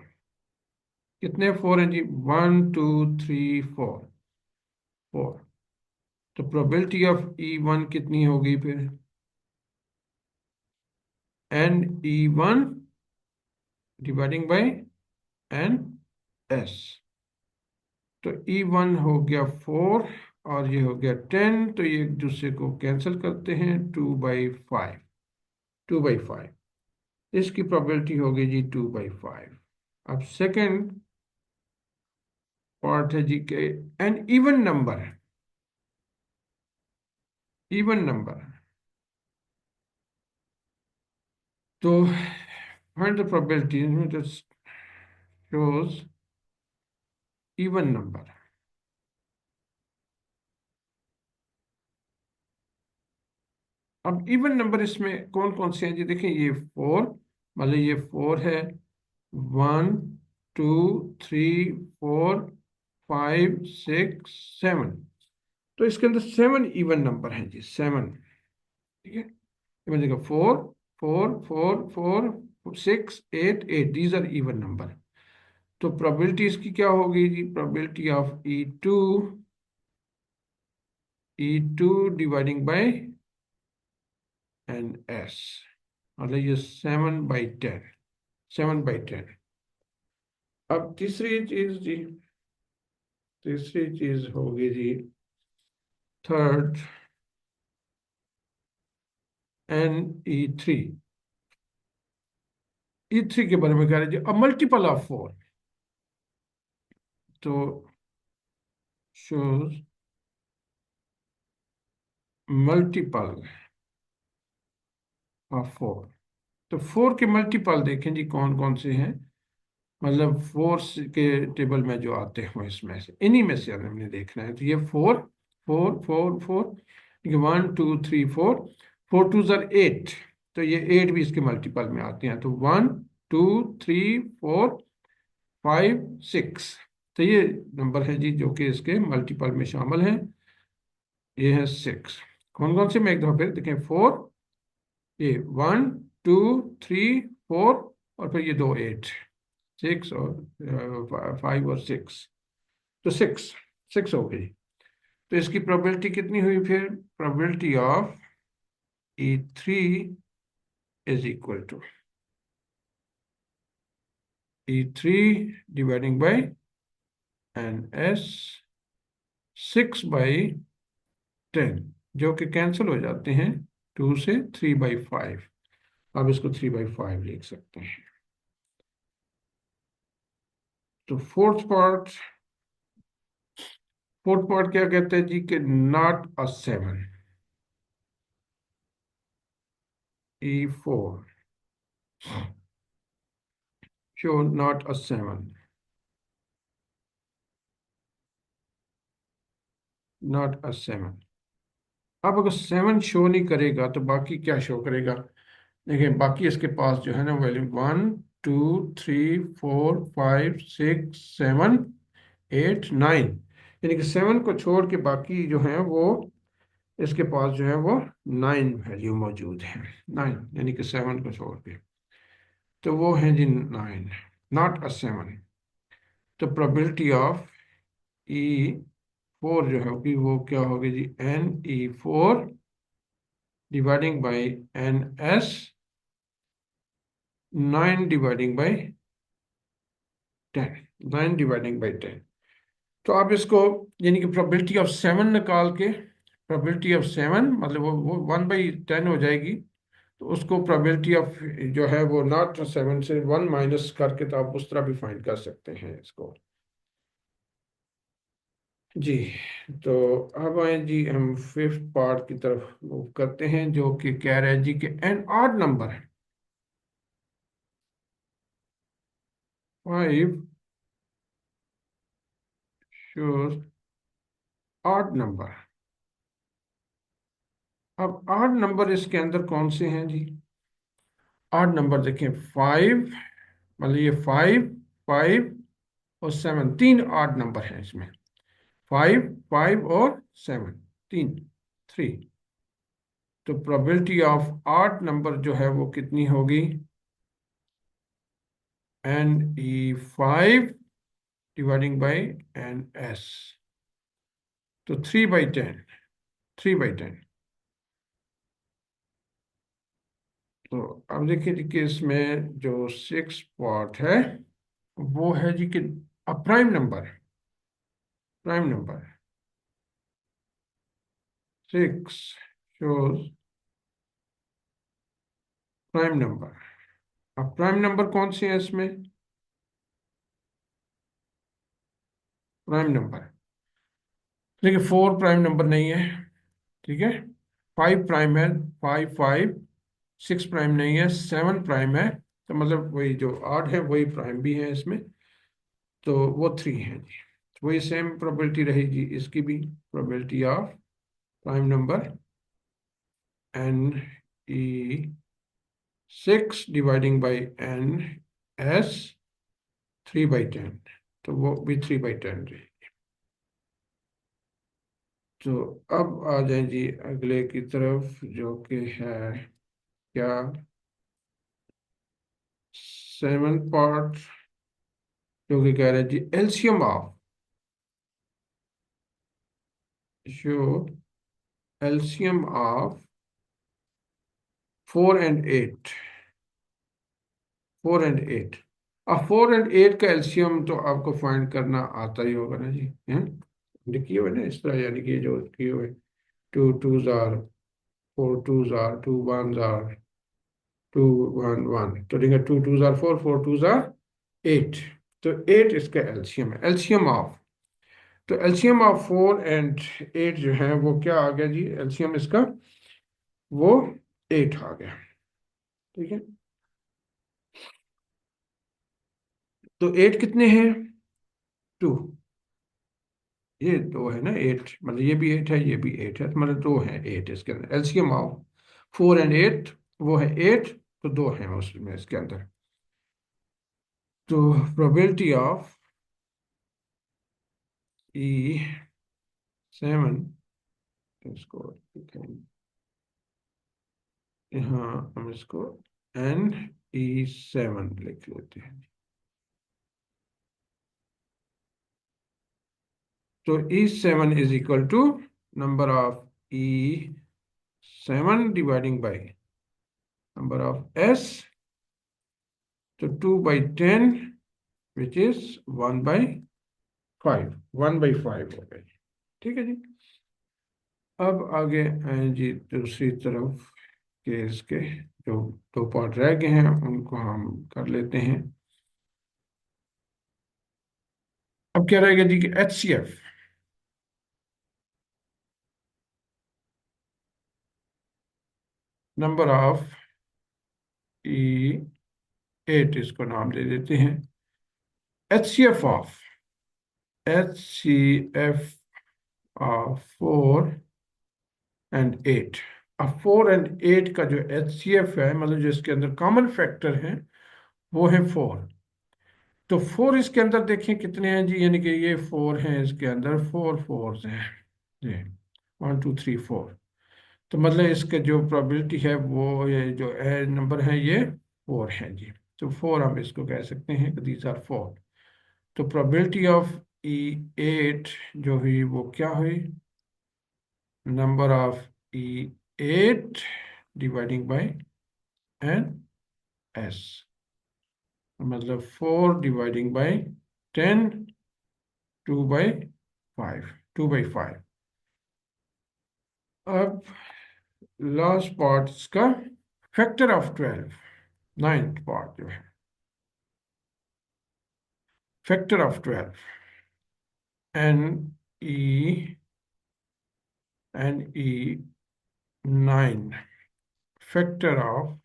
कितने 4 हैं जी, 1 2 3 4 4। तो प्रोबेबिलिटी ऑफ E1 कितनी होगी फिर, NE1 डिवाइडिंग बाय NS। तो E1 हो गया 4 और ये हो गया 10। तो ये एक दूसरे को कैंसिल करते हैं, 2/5, 2/5। इसकी प्रोबेबिलिटी होगी जी 2/5। अब सेकंड पार्ट है जी के an even number, even number. तो find the probability shows even number. अब इवन नंबर इसमें कौन कौन से हैं जी, देखिए ये 4, मतलब ये 4 है, 1 2 3 4 5 6 7। तो इसके अंदर 7 इवन नंबर हैं जी, 7। ठीक है, ये देखो 4 4 4 4 6 8 8, दीज आर इवन नंबर। तो प्रोबेबिलिटी इसकी क्या होगी जी, probability of E2 dividing by NS, मतलब ये 7/10, 7/10। अब तीसरी चीज जी, तीसरी चीज होगी जी थर्ड, NE3। E3 के बारे में कह रहे जी, अ मल्टीपल ऑफ 4। तो शोज मल्टीपल ऑफ 4। तो 4 के मल्टीपल देखें जी कौन कौन से हैं, मतलब 4 के टेबल में जो आते हैं इसमें से, इन्हीं में से हमने देखना है। तो ये 4 4 4 4, 1 2 3 4 4 2 8। तो ये 8 भी इसके मल्टीपल में आते हैं। तो 1 2 3 4 5 6। तो ये नंबर है जी जो कि इसके मल्टीपल में शामिल हैं। ये है 6। कौन कौन से, मैं एक दफा फिर देखें, 4, ये 1 2 3 4, और फिर ये दो 8, 6 और 5 और 6। तो 6, 6 हो गई। तो इसकी प्रोबेबिलिटी कितनी हुई फिर, probability of E3 is equal to E3 dividing by NS 6/10, जो कि कैंसिल हो जाते हैं 2 से 3/5। अब इसको 3/5 लिख सकते हैं। तो फोर्थ पार्ट क्या कहते हैं जी कि not a 7, E4 show not a 7, not a 7। अब अगर 7 शो नहीं करेगा तो बाकी क्या शो करेगा? देखिए बाकी इसके पास जो है ना वैल्यू 1 2 3 4 5 6 7 8 9, यानी कि 7 को छोड़ के बाकी जो है वो इसके पास जो है वो 9 वैल्यू मौजूद है। 9 यानी कि 7 को छोड़ के, तो वो है जी 9, नॉट अ 7। तो प्रोबेबिलिटी ऑफ E4 जो होगी वो क्या होगी जी NE4 dividing by NS 9 dividing by 10, 9 dividing by 10। तो आप इसको यानी कि प्रोबेबिलिटी ऑफ 7 निकाल के, प्रोबेबिलिटी ऑफ 7 मतलब वो 1/10 हो जाएगी। तो उसको प्रोबेबिलिटी ऑफ जो है वो नॉट 7 से 1 माइनस करके तो आप उस तरह भी फाइंड कर सकते हैं इसको जी। तो अब आए जी हम फिफ्थ पार्ट की तरफ मूव करते हैं, जो कि कह रहा है जी कि एन ऑड नंबर है 5 shows ऑड नंबर। अब ऑड नंबर इसके अंदर कौन से हैं जी? ऑड नंबर देखें 5, मतलब ये 5, 5 और 7, तीन ऑड नंबर हैं इसमें। 5, 5 और 7, तीन, 3। तो प्रोबेबिलिटी ऑफ ऑड नंबर जो है वो कितनी होगी? NE5 डिवाइडिंग बाई NS, तो 3/10, 3/10। तो अब देखिए जी कि इसमें जो सिक्स पार्ट है वो है जी कि prime number, prime number 6 shows prime number. अब प्राइम नंबर कौन से हैं इसमें? प्राइम नंबर देखिए 4 प्राइम नंबर नहीं है, ठीक है। 5 प्राइम है, 5 5। 6 प्राइम नहीं है, 7 प्राइम है। तो मतलब वही जो 8 है वही प्राइम भी है इसमें, तो वो 3 है जी। तो वही सेम प्रोबेबिलिटी रहेगी इसकी भी, probability of prime number NE6 dividing by NS 3/10, तो वो भी 3/10 रही। तो अब आ जाए जी अगले की तरफ, जो कि है क्या, 7 पार्ट, जो कि कह रहे हैं जी एलसीएम ऑफ, जो एलसीएम ऑफ 4 and 8, 4 and 8। अब 4 and 8 का एलसीएम तो आपको फाइंड करना आता ही होगा ना जी, हैं? लिखिए हुए ना इस तरह, यानी कि जो किए हुए 2 2s are 4 2s are 2 1s are 2 1 1, तो देखिए 2 2s are 4, 4 2s are 8। तो 8 इसका एलसीएम है, एलसीएम ऑफ। तो एलसीएम ऑफ 4 and 8 जो है वो क्या आ गया जी? एलसीएम इसका वो 8 आ गया, ठीक है। तो 8 कितने हैं? 2। ये दो है ना 8, मतलब ये भी 8 है, ये भी 8 है, तो मतलब दो है 8 इसके अंदर। एलसीएम ऑफ 4 and 8 वो है 8, तो दो है उसमें इसके अंदर। तो प्रोबेबिलिटी ऑफ E7, इसको लिखेंगे यहाँ, हम इसको NE7 लिख लेते हैं। तो E7 is equal to number of E7 dividing by number of S, तो 2/10 विच इज 1/5, 1/5 हो गई। ठीक है जी। अब आगे आए जी दूसरी तरफ के इसके जो दो पार्ट रह गए हैं उनको हम कर लेते हैं। अब क्या रहेगा जी कि HCF, नंबर ऑफ E8 इसको नाम दे देते हैं। HCF of, HCF of 4 and 8। अब 4 and 8 का जो HCF है, मतलब जो इसके अंदर कॉमन फैक्टर है वो है 4। तो 4 इसके अंदर देखें कितने हैं जी, यानी कि ये 4 हैं इसके अंदर, 4 4s हैं जी, 1 2 3 4। तो मतलब इसका जो प्रोबेबिलिटी है वो, ये जो नंबर है ये 4 है जी। तो 4 हम इसको कह सकते हैं कि दीज आर 4। तो प्रोबेबिलिटी ऑफ E8 जो हुई वो क्या हुई, number of E8 dividing by NS, मतलब 4 डिवाइडिंग बाय 10, 2/5, 2/5। अब लास्ट पार्ट इसका फैक्टर ऑफ 12, नाइन्थ पार्ट जो है factor of 12, NE9 factor of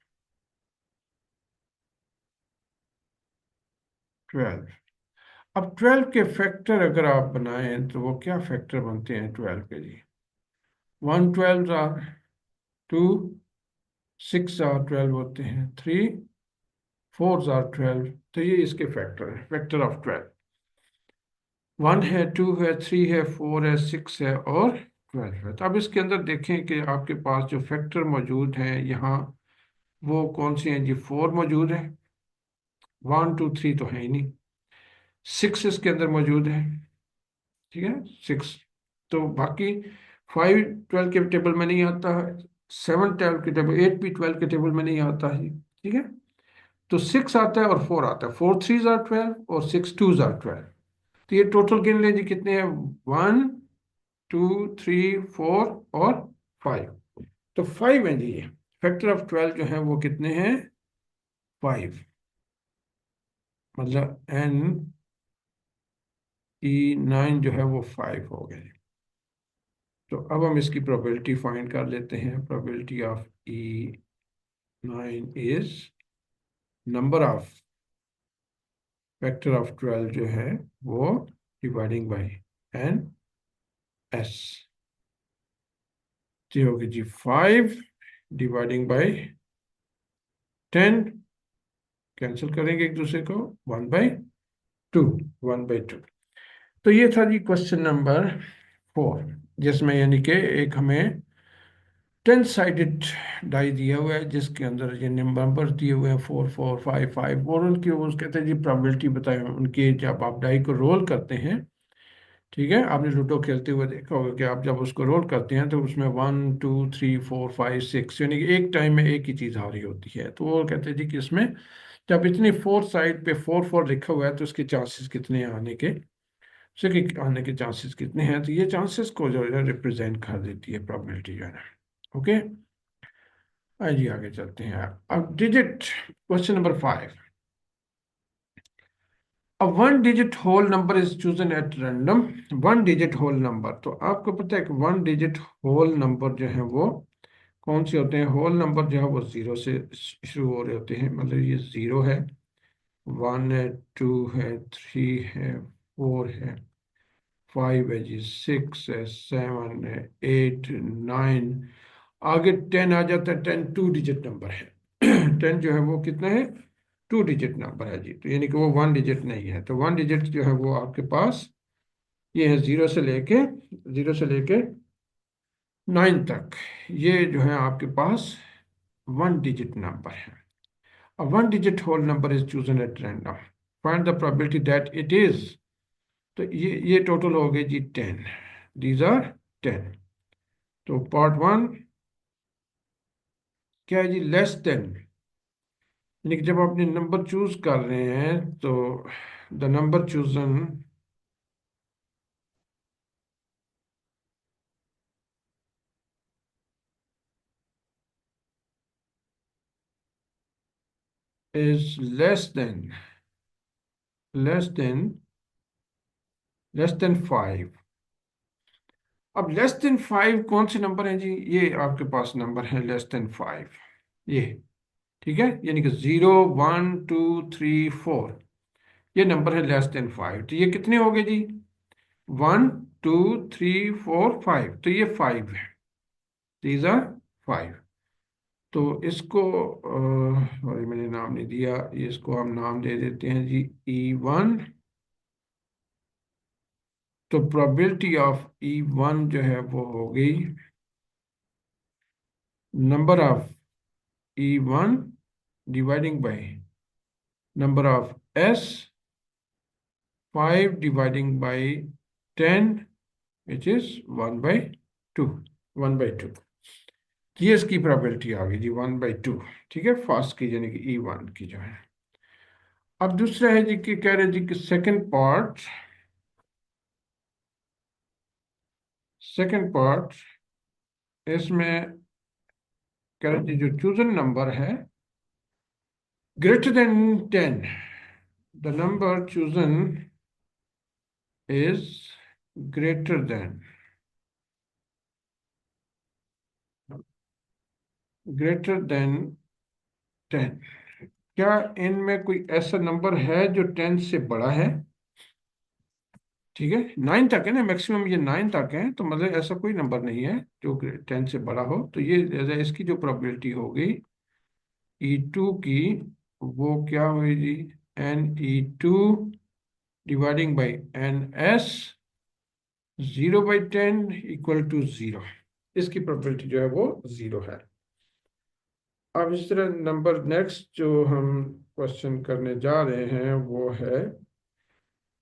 12। अब 12 के फैक्टर अगर आप बनाएं तो वो क्या फैक्टर बनते हैं 12 के जी, 1 12 आर 2, 6 आर 12 होते हैं, 3 4 आर 12। तो ये इसके फैक्टर है, फैक्टर ऑफ 12। 1 है, 2 है, 3 है, 4 है, 6 है और 12 है। तो अब इसके अंदर देखें कि आपके पास जो फैक्टर मौजूद हैं यहाँ वो कौन सी हैं जी, 4 मौजूद है, 1 2 3 तो है ही नहीं, 6 इसके अंदर मौजूद है, ठीक है 6। तो बाकी 5 12 के टेबल में नहीं आता है, 7 12 के टेबल, 8 भी 12 के टेबल में नहीं आता है, ठीक है। तो 6 आता है और 4 आता है, 4 3s आर 12 और 6 2s आर 12। तो ये टोटल गिन लें जी कितने हैं, 1 2 3 4 और 5। तो 5 है जी, ये फैक्टर ऑफ 12 जो है वो कितने हैं, 5। मतलब NE9 जो है वो 5 हो गए। तो अब हम इसकी प्रोबेबिलिटी फाइंड कर लेते हैं। Probability of E9 is number of factor of 12 जो है वो डिवाइडिंग बाय NS, जी होगी जी 5 डिवाइडिंग बाय 10, कैंसिल करेंगे एक दूसरे को, 1/2, 1/2। तो ये था जी क्वेश्चन नंबर 4, जिसमें यानी कि एक हमें 10 साइडेड डाई दिया हुआ है जिसके अंदर ये नंबर दिए हुए हैं 4 4 5 5, और उनकी वो कहते हैं जी प्रोबेबिलिटी बताए उनकी। जब आप डाई को रोल करते हैं, ठीक है, आपने लूडो खेलते हुए देखा होगा कि आप जब उसको रोल करते हैं तो उसमें 1 2 3 4 5 6, यानी कि एक टाइम में एक ही चीज़ आ रही होती है। तो वो कहते हैं जी कि इसमें जब इतनी 4 साइड पे 4 4 लिखा हुआ है तो इसके चांसेस कितने हैं आने के, उसके आने के चांसेस कितने हैं। तो ये चांसेस को जो है रिप्रेजेंट कर देती है प्रोबेबिलिटी जो है ना। ओके, आइए आगे चलते हैं। अब डिजिट, क्वेश्चन नंबर 5। अब 1 digit whole number is chosen at random. 1 digit whole number, तो आपको पता है कि 1 डिजिट होल नंबर जो है वो कौन से होते हैं। होल नंबर जो है वो 0 से शुरू हो रहे होते हैं, मतलब ये 0 है, 1 है, 2 है, 3 है, 4 है, 5 है जी, 6 है, 7 है, 8 9, आगे 10 आ जाता है। 10 2 डिजिट नंबर है। 10 जो है वो कितना है, 2 डिजिट नंबर है जी। तो यानी कि वो 1 डिजिट नहीं है। तो 1 डिजिट जो है वो आपके पास ये है, 0 से लेके 9 तक, ये जो है आपके पास 1 डिजिट नंबर है। A 1 digit whole number is chosen at random. Find the probability that it is। तो ये टोटल हो गए जी 10। These are 10। तो पार्ट 1 क्या है जी, लेस देन यानी कि जब आपने नंबर चूज कर रहे हैं तो the number chosen is less than less than 5। अब लेस देन 5 कौन से नंबर हैं जी? ये आपके पास नंबर है लेस देन 5, ये। ठीक है, यानी कि 0 1 2 3 4, ये नंबर है लेस देन 5। तो ये कितने हो गए जी? 1 2 3 4 5, तो ये 5 है। These are 5। तो इसको सॉरी मैंने नाम नहीं दिया, ये इसको हम नाम दे देते हैं जी E1। तो प्रोबेबिलिटी ऑफ E1 जो है वो हो गई number of E1 dividing by number of S 5 dividing by 10 which is 1/2। 1/2, ये इसकी प्रोबेबिलिटी आ गई जी 1/2। ठीक है, फर्स्ट की यानी कि E1 की जो है। अब दूसरा है जी कि कह रहे जी कि सेकंड पार्ट इसमें कह रहे जी जो चूजन नंबर है greater than 10, the number chosen is greater than 10। क्या इनमें कोई ऐसा नंबर है जो 10 से बड़ा है? ठीक है, 9 तक है ना मैक्सिमम, ये 9 तक है, तो मतलब ऐसा कोई नंबर नहीं है जो 10 से बड़ा हो। तो ये इसकी जो प्रोबेबिलिटी होगी E2 की, वो क्या हुई जी? NE2 dividing by NS 0/10 equal to 0। इसकी प्रोबेबिलिटी जो है वो 0 है। अब इस तरह नंबर नेक्स्ट जो हम क्वेश्चन करने जा रहे हैं वो है,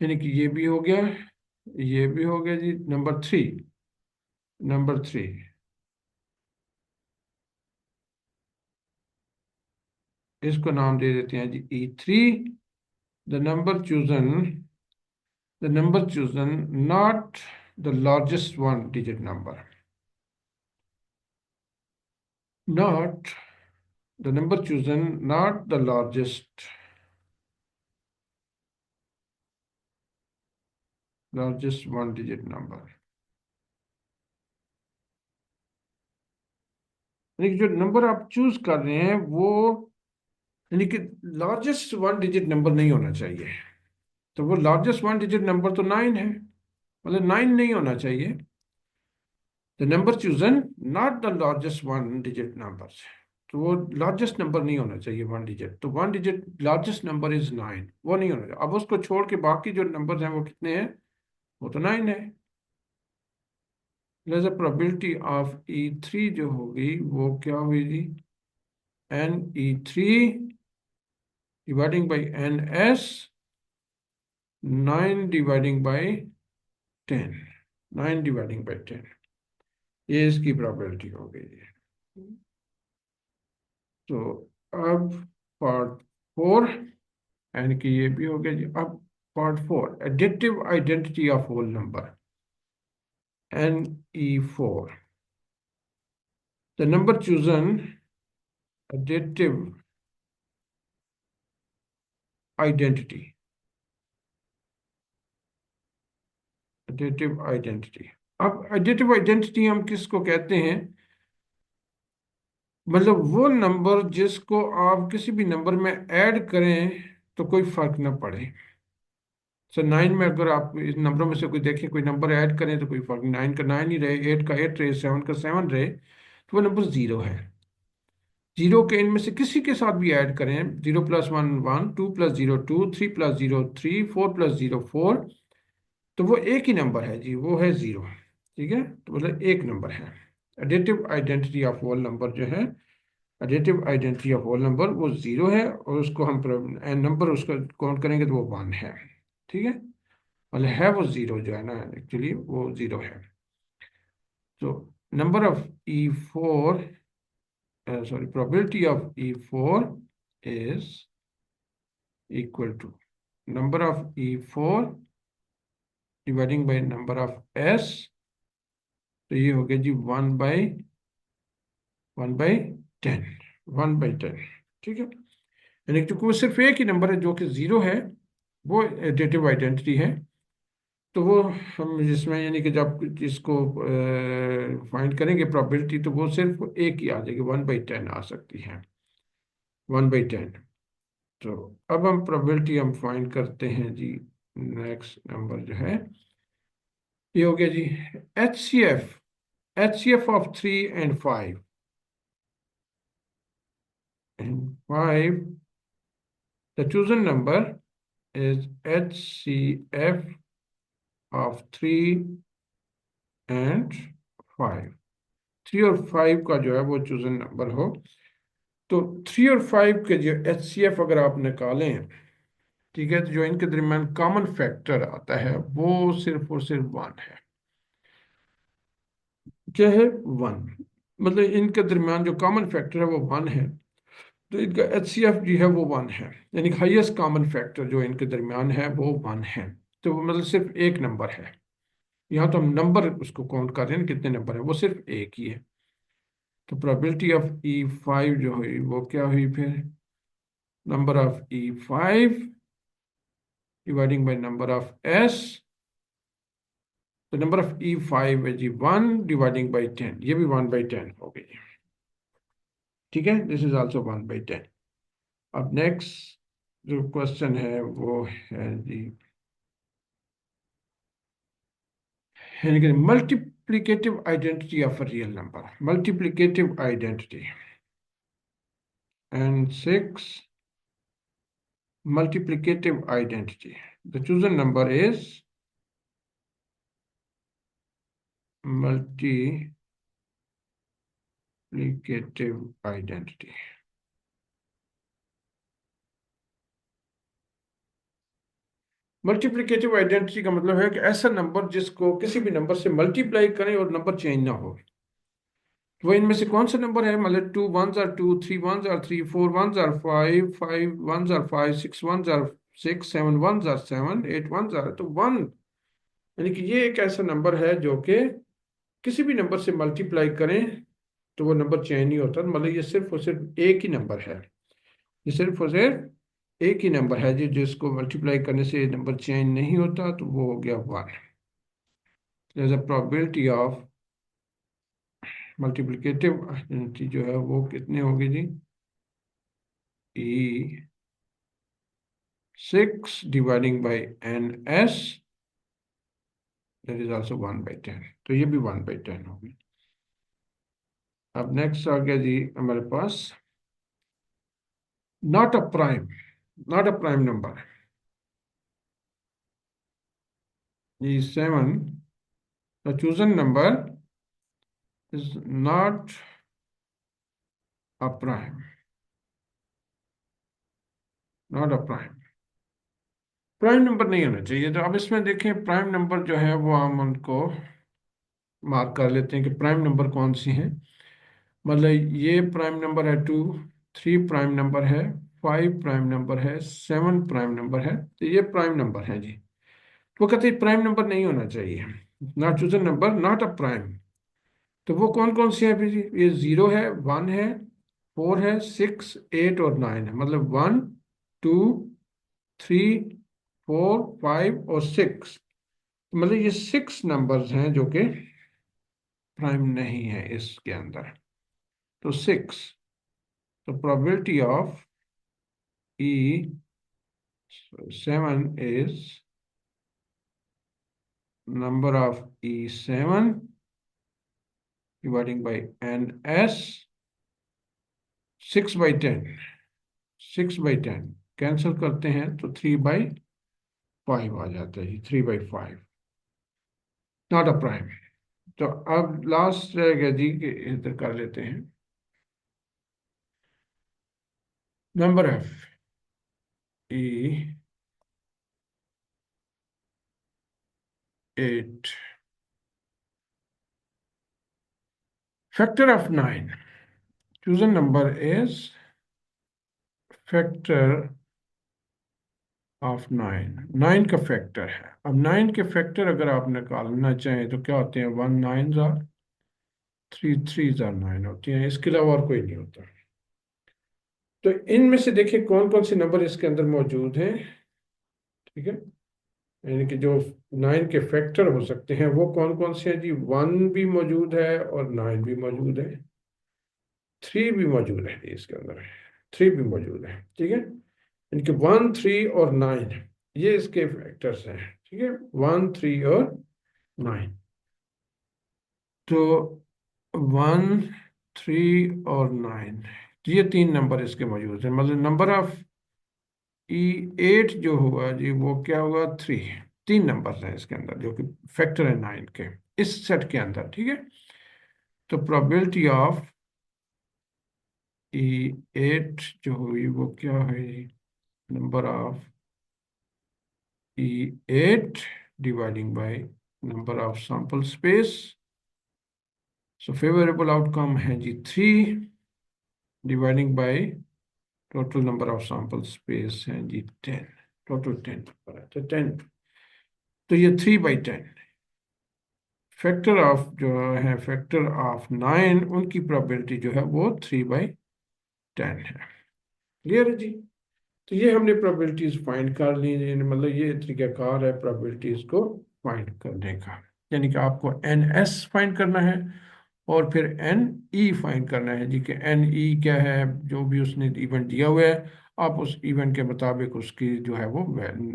यानी कि ये भी हो गया, ये भी हो गया जी। नंबर थ्री इसको नाम दे देते हैं जी E3। The number chosen not the largest one digit number, not the number chosen not the largest one digit number। यानी कि जो नंबर आप चूज कर रहे हैं वो, यानी कि लार्जेस्ट वन डिजिट नंबर नहीं होना चाहिए। तो वो लार्जेस्ट वन डिजिट नंबर तो 9 है, मतलब 9 नहीं होना चाहिए। The number chosen not the largest one digit number, तो वो लार्जेस्ट नंबर नहीं होना चाहिए वन डिजिट। तो one digit largest number is 9, वो नहीं होना चाहिए। अब उसको छोड़ के बाकी जो नंबर हैं वो कितने हैं? वो तो 9 है। लिहाजा प्रोबेबिलिटी ऑफ E3 जो होगी वो क्या हुई जी? NE3 dividing by NS 9 dividing by 10। 9 dividing by 10, ये इसकी प्रोबेबिलिटी हो गई है। तो अब पार्ट 4, यानी कि ये भी हो गया जी। अब part 4, additive identity of whole number NE4। The number chosen additive identity additive identity. अब एडिटिव आइडेंटिटी हम किसको कहते हैं? मतलब वो नंबर जिसको आप किसी भी नंबर में ऐड करें तो कोई फर्क ना पड़े। सर 9 में अगर आप इस नंबरों में से कोई देखें, कोई नंबर ऐड करें तो कोई फर्क नहीं, 9 का 9 ही रहे, 8 का 8 रहे, 7 का 7 रहे, तो वो नंबर 0 है। 0 के इनमें से किसी के साथ भी ऐड करें, 0+1 1, 2+0 2, 3+0 3, 4+0 4, तो वो एक ही नंबर है जी, वो है 0। ठीक है, तो मतलब एक नंबर है। Additive identity of whole number जो है, additive identity of whole number वो 0 है, और उसको हम नंबर उसका काउंट करेंगे तो वो 1 है। ठीक है, मतलब है वो 0 जो है ना, एक्चुअली वो 0 है। तो number of E4, sorry, probability of E4 is equal to number of E4 dividing by number of S। तो ये हो गया जी 1/10, 1/10। ठीक है, यानी कि चूंकि वो सिर्फ एक ही नंबर है जो कि जीरो है, वो एडिटिव आइडेंटिटी है। तो वो हम जिसमें यानी कि जब इसको फाइंड करेंगे प्रोबेबिलिटी, तो वो सिर्फ एक ही आ जाएगी, 1/10 आ सकती है, 1/10। तो अब हम प्रोबेबिलिटी हम फाइंड करते हैं जी। नेक्स्ट नंबर जो है ये हो गया जी HCF of 3 and 5, and 5, the chosen number is HCF of 3 and 5। 3 और 5 का जो है वो चूजन नंबर हो, तो 3 और 5 के जो HCF अगर आप निकालें, ठीक है, तो जो इनके दरमियान कॉमन फैक्टर आता है वो सिर्फ और सिर्फ 1 है। क्या है? 1। मतलब इनके दरमियान जो कॉमन फैक्टर है वो 1 है, तो इनका HCF जो है वो 1 है, यानी हाईएस्ट कॉमन फैक्टर जो इनके दरमियान है वो 1 है। तो वो मतलब सिर्फ एक नंबर है। यहाँ तो हम नंबर उसको काउंट कर रहे हैं कितने नंबर है, वो सिर्फ एक ही है। तो प्रोबेबिलिटी ऑफ E5 जो हुई वो क्या हुई फिर? Number of E5 dividing by number of S। तो नंबर ऑफ E5 है जी 1 डिवाइडिंग बाई 10, ये भी 1/10 हो गई। ठीक है, दिस इज ऑल्सो 1/10। अब नेक्स्ट जो क्वेश्चन है वो है जी, यानी कि multiplicative identity of a real number, multiplicative identity. And 6 multiplicative identity. The chosen number is multiplicative identity. Multiplicative identity का मतलब है कि ऐसा नंबर जिसको किसी भी नंबर से मल्टीप्लाई करें और नंबर चेंज ना हो। तो वो इनमें से कौन सा नंबर है? मतलब 2 1s are 2, 3 1s are 3, 4 1s are 5, 5 1s are 5, 6 1s are 6, 7 1s are 7, 8 1s are, तो 1, यानी कि ये एक ऐसा नंबर है जो कि किसी भी नंबर से मल्टीप्लाई करें तो वो नंबर चेंज नहीं होता। मतलब ये सिर्फ और सिर्फ एक ही नंबर है, ये सिर्फ और सिर्फ एक ही नंबर है जी, जिसको मल्टीप्लाई करने से नंबर चेंज नहीं होता, तो वो हो गया 1। there's a probability of multiplicative identity जो है वो कितने होगी जी? E6 dividing by NS, that is also 1/10। तो ये भी 1/10 होगी। अब नेक्स्ट आ गया जी हमारे पास not a prime, not a prime number. E7, the chosen number is not a prime, not a prime। Prime number नहीं होना चाहिए। तो अब इसमें देखें, प्राइम नंबर जो है वो हम उनको मार्क कर लेते हैं कि प्राइम नंबर कौन सी हैं। मतलब ये प्राइम नंबर है 2, 3 प्राइम नंबर है, 5 प्राइम नंबर है, 7 प्राइम नंबर है, तो ये प्राइम नंबर है जी। वो कहते हैं प्राइम नंबर नहीं होना चाहिए, not chosen number not a prime. तो वो कौन कौन सी है फिर जी? ये 0 है, 1 है, 4 है, 6 8 और 9 है। मतलब 1 2 3 4 5 और 6, मतलब ये 6 नंबर्स हैं जो कि प्राइम नहीं है इसके अंदर। तो 6, तो probability of E7 is number of E7 dividing by NS। 6/10, 6/10 cancel करते हैं तो 3/5 आ जाता है, 3/5, नॉट अ प्राइम। तो अब लास्ट रह गया जी कि इधर कर लेते हैं number E8, factor of 9, chosen number is factor of 9, 9 का फैक्टर है। अब 9 के फैक्टर अगर आप निकालना चाहें तो क्या होते हैं, 1 9 जार, 3 3 जार 9 होती हैं, इसके अलावा और कोई नहीं होता। तो इनमें से देखिए कौन कौन से नंबर इसके अंदर मौजूद हैं। ठीक है, यानी कि जो 9 के फैक्टर हो सकते हैं वो कौन कौन से हैं जी, 1 भी मौजूद है और 9 भी मौजूद है, 3 भी मौजूद है जी, इसके अंदर 3 भी मौजूद है। ठीक है, इनके 1 3 और 9 ये इसके फैक्टर्स हैं। ठीक है, 1 3 और 9। तो 1 3 और 9 ये तीन नंबर इसके मौजूद हैं, मतलब नंबर ऑफ ई 8 जो हुआ जी वो क्या हुआ, 3। तीन नंबर हैं इसके अंदर जो कि फैक्टर है 9 के, इस सेट के अंदर। ठीक है, तो प्रोबेबिलिटी ऑफ ई 8 जो हुई वो क्या है, number of E 8 dividing by number of sample space. So favourable outcome है जी 3 dividing by total number of sample space है जी 10। टोटल 10 नंबर है तो 10, तो ये 3/10। फैक्टर ऑफ जो है, फैक्टर ऑफ 9 उनकी प्रोबेबिलिटी जो है वो 3/10 है। क्लियर है जी। तो ये हमने प्रोबेबिलिटीज फाइंड कर ली, मतलब ये तरीकाकार है प्रोबेबिलिटीज को फाइंड करने का। यानी कि आपको एन एस फाइंड करना है और फिर एन ई फाइंड करना है जी, कि एन ई क्या है, जो भी उसने इवेंट दिया हुआ है आप उस इवेंट के मुताबिक उसकी जो है वो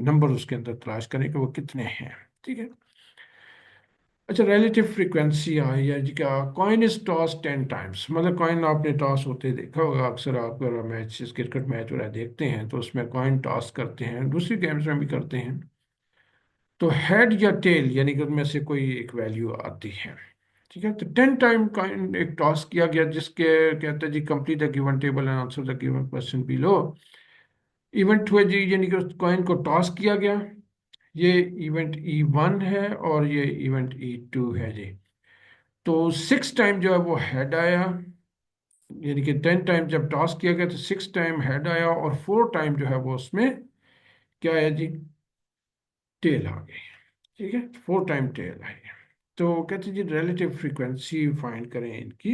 नंबर उसके अंदर तलाश करें कि वो कितने हैं। ठीक है, अच्छा रिलेटिव फ्रीक्वेंसी आई है जी, क्या कॉइन इज टॉस 10 टाइम्स, मतलब कॉइन आपने टॉस होते देखा होगा अक्सर, आप अगर मैच क्रिकेट मैच वगैरह देखते हैं तो उसमें कॉइन टॉस करते हैं, दूसरी गेम्स में भी करते हैं। तो हेड या टेल यानी कि उनमें से कोई एक वैल्यू आती है। ठीक है, तो 10 टाइम कॉइन एक टॉस किया गया, जिसके कहते हैं जी complete the given table and answer the given question below. Event हुए जी, यानी कि उस कॉइन को टॉस किया गया। ये इवेंट E1 है और ये इवेंट E2 है जी। तो 6 टाइम जो है वो हेड आया, यानी कि 10 टाइम जब टॉस किया गया तो 6 टाइम हेड आया, और 4 टाइम जो है वो उसमें क्या आया जी, टेल आ गई। ठीक है, 4 टाइम टेल आई। तो कहते हैं जी रिलेटिव फ्रीक्वेंसी फाइंड करें इनकी।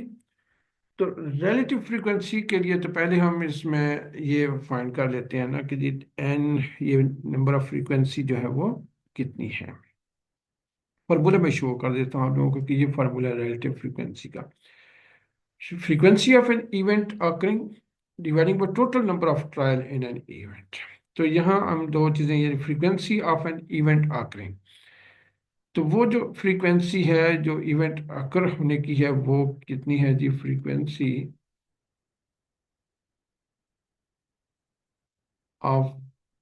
तो रिलेटिव फ्रीक्वेंसी के लिए तो पहले हम इसमें ये फाइंड कर लेते हैं ना कि जी एन, ये नंबर ऑफ फ्रीक्वेंसी जो है वो कितनी है। फार्मूला में शो कर देता हूँ आप लोगों को कि ये फार्मूला रिलेटिव फ्रीक्वेंसी का, frequency of an event occurring dividing by total number of trial in an event। तो यहाँ हम दो चीजें, ये frequency of an event occurring, तो वो जो फ्रीक्वेंसी है जो इवेंट अकर होने की है वो कितनी है जी, फ्रीक्वेंसी ऑफ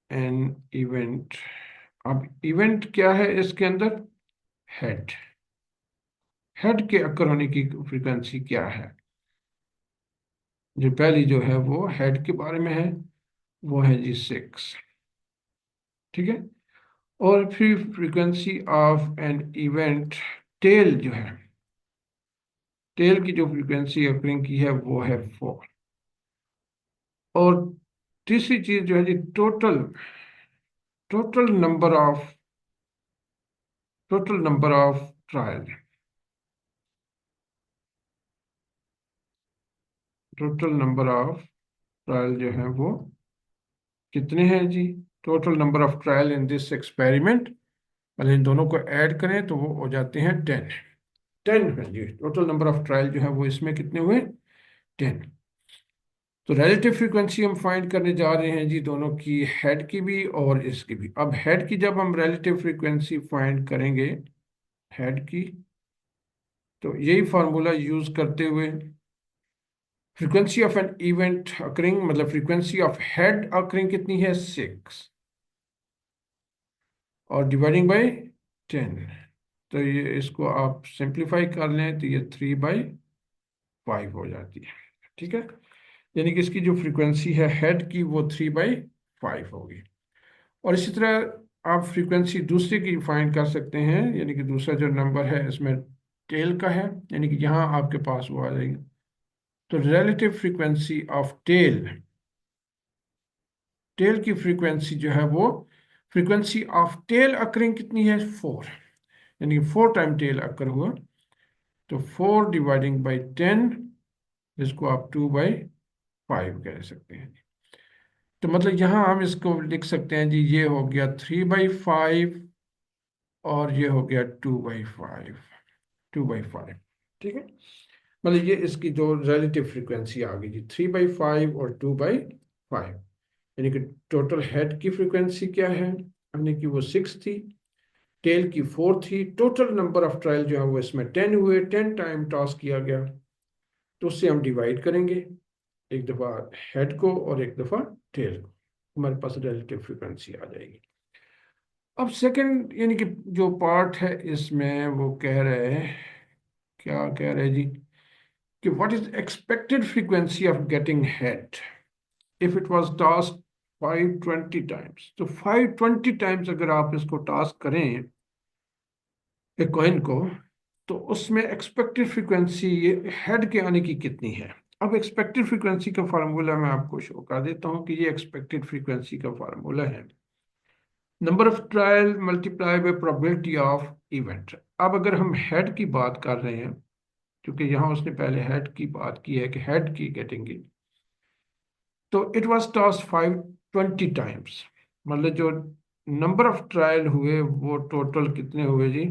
एन इवेंट। अब इवेंट क्या है इसके अंदर, हेड, हेड के अकर होने की फ्रीक्वेंसी क्या है, जो पहली जो है वो हेड के बारे में है, वो है जी 6। ठीक है, और फिर frequency of an event tail जो है, टेल की जो फ्रीक्वेंसी अकरिंग की है वो है 4। और तीसरी चीज जो है जी total, total number of, total number of trial, total number of trial जो है वो कितने हैं जी, total number of trial in this experiment, मतलब इन दोनों को ऐड करें तो वो हो जाते हैं 10। 10 है जी, टोटल नंबर ऑफ ट्रायल जो है वो इसमें कितने हुए, 10। तो रिलेटिव फ्रीक्वेंसी हम फाइंड करने जा रहे हैं जी, दोनों की, हेड की भी और इसकी भी। अब हेड की जब हम रिलेटिव फ्रीक्वेंसी फाइंड करेंगे, हेड की, तो यही फार्मूला यूज करते हुए frequency of an event occurring, मतलब फ्रीक्वेंसी ऑफ हेड अकरिंग कितनी है, 6, और डिवाइडिंग बाय 10। तो ये इसको आप सिंप्लीफाई कर लें तो ये 3/5 हो जाती है। ठीक है, यानी कि इसकी जो फ्रीक्वेंसी है हेड की वो 3/5 होगी। और इसी तरह आप फ्रीक्वेंसी दूसरे की फाइंड कर सकते हैं, यानी कि दूसरा जो नंबर है इसमें टेल का है, यानी कि यहाँ आपके पास वो आ जाएगी। तो relative frequency of tail tail की फ्रीक्वेंसी जो है वो फ्रीक्वेंसी ऑफ टेल अकरिंग कितनी है 4, यानी कि 4 टाइम टेल अकर हुआ, तो 4 डिवाइडिंग बाई 10, इसको आप 2/5 कह सकते हैं। तो मतलब यहाँ हम इसको लिख सकते हैं जी, ये हो गया 3/5 और ये हो गया 2/5, 2/5। ठीक है, मतलब ये इसकी जो रिलेटिव फ्रीक्वेंसी आ गई जी 3/5 और 2/5, यानी कि टोटल हेड की फ्रीक्वेंसी क्या है, यानी कि वो 6 थी, टेल की 4 थी, टोटल नंबर ऑफ ट्रायल जो है वो इसमें 10 हुए, 10 टाइम टॉस किया गया, तो उससे हम डिवाइड करेंगे, एक दफ़ा हेड को और एक दफ़ा टेल को, हमारे पास रिलेटिव फ्रीक्वेंसी आ जाएगी। अब सेकंड यानी कि जो पार्ट है इसमें वो कह रहे हैं, क्या कह रहे हैं जी, कि what is expected frequency of getting head if it was task 520 times. तो 520 टाइम्स अगर आप इसको टास्क करें एक कॉइन को, तो उसमें एक्सपेक्टेड फ्रीक्वेंसी हेड के आने की कितनी है। अब एक्सपेक्टेड फ्रीक्वेंसी का फार्मूला मैं आपको शो कर देता हूँ कि ये एक्सपेक्टेड फ्रीक्वेंसी का फार्मूला है number of trial multiply by probability of event. अब अगर हम हेड की बात कर रहे हैं, क्योंकि यहाँ उसने पहले हेड की बात की है कि हेड की गेटिंग, तो इट वाज टॉस 520 टाइम्स, मतलब जो नंबर ऑफ ट्रायल हुए वो टोटल कितने हुए जी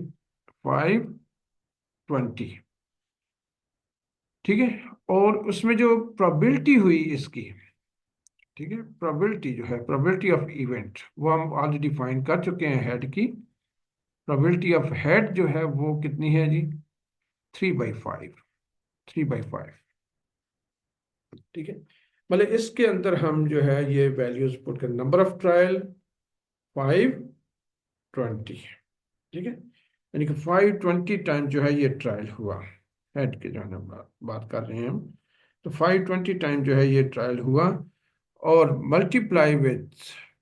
520। ठीक है, और उसमें जो प्रोबेबिलिटी हुई इसकी, ठीक है, प्रोबेबिलिटी जो है प्रोबेबिलिटी ऑफ इवेंट वो हम ऑलरेडी डिफाइन कर चुके हैं हेड की, प्रोबेबिलिटी ऑफ हेड जो है वो कितनी है जी 3/5, 3/5। ठीक है, मतलब इसके अंदर हम जो है ये वैल्यूज पुट कर, नंबर ऑफ ट्रायल 520, ठीक है, यानी कि 520 टाइम जो है ये ट्रायल हुआ, हेड के जो है ना बात कर रहे हैं हम, तो 520 टाइम जो है ये ट्रायल हुआ, और multiply with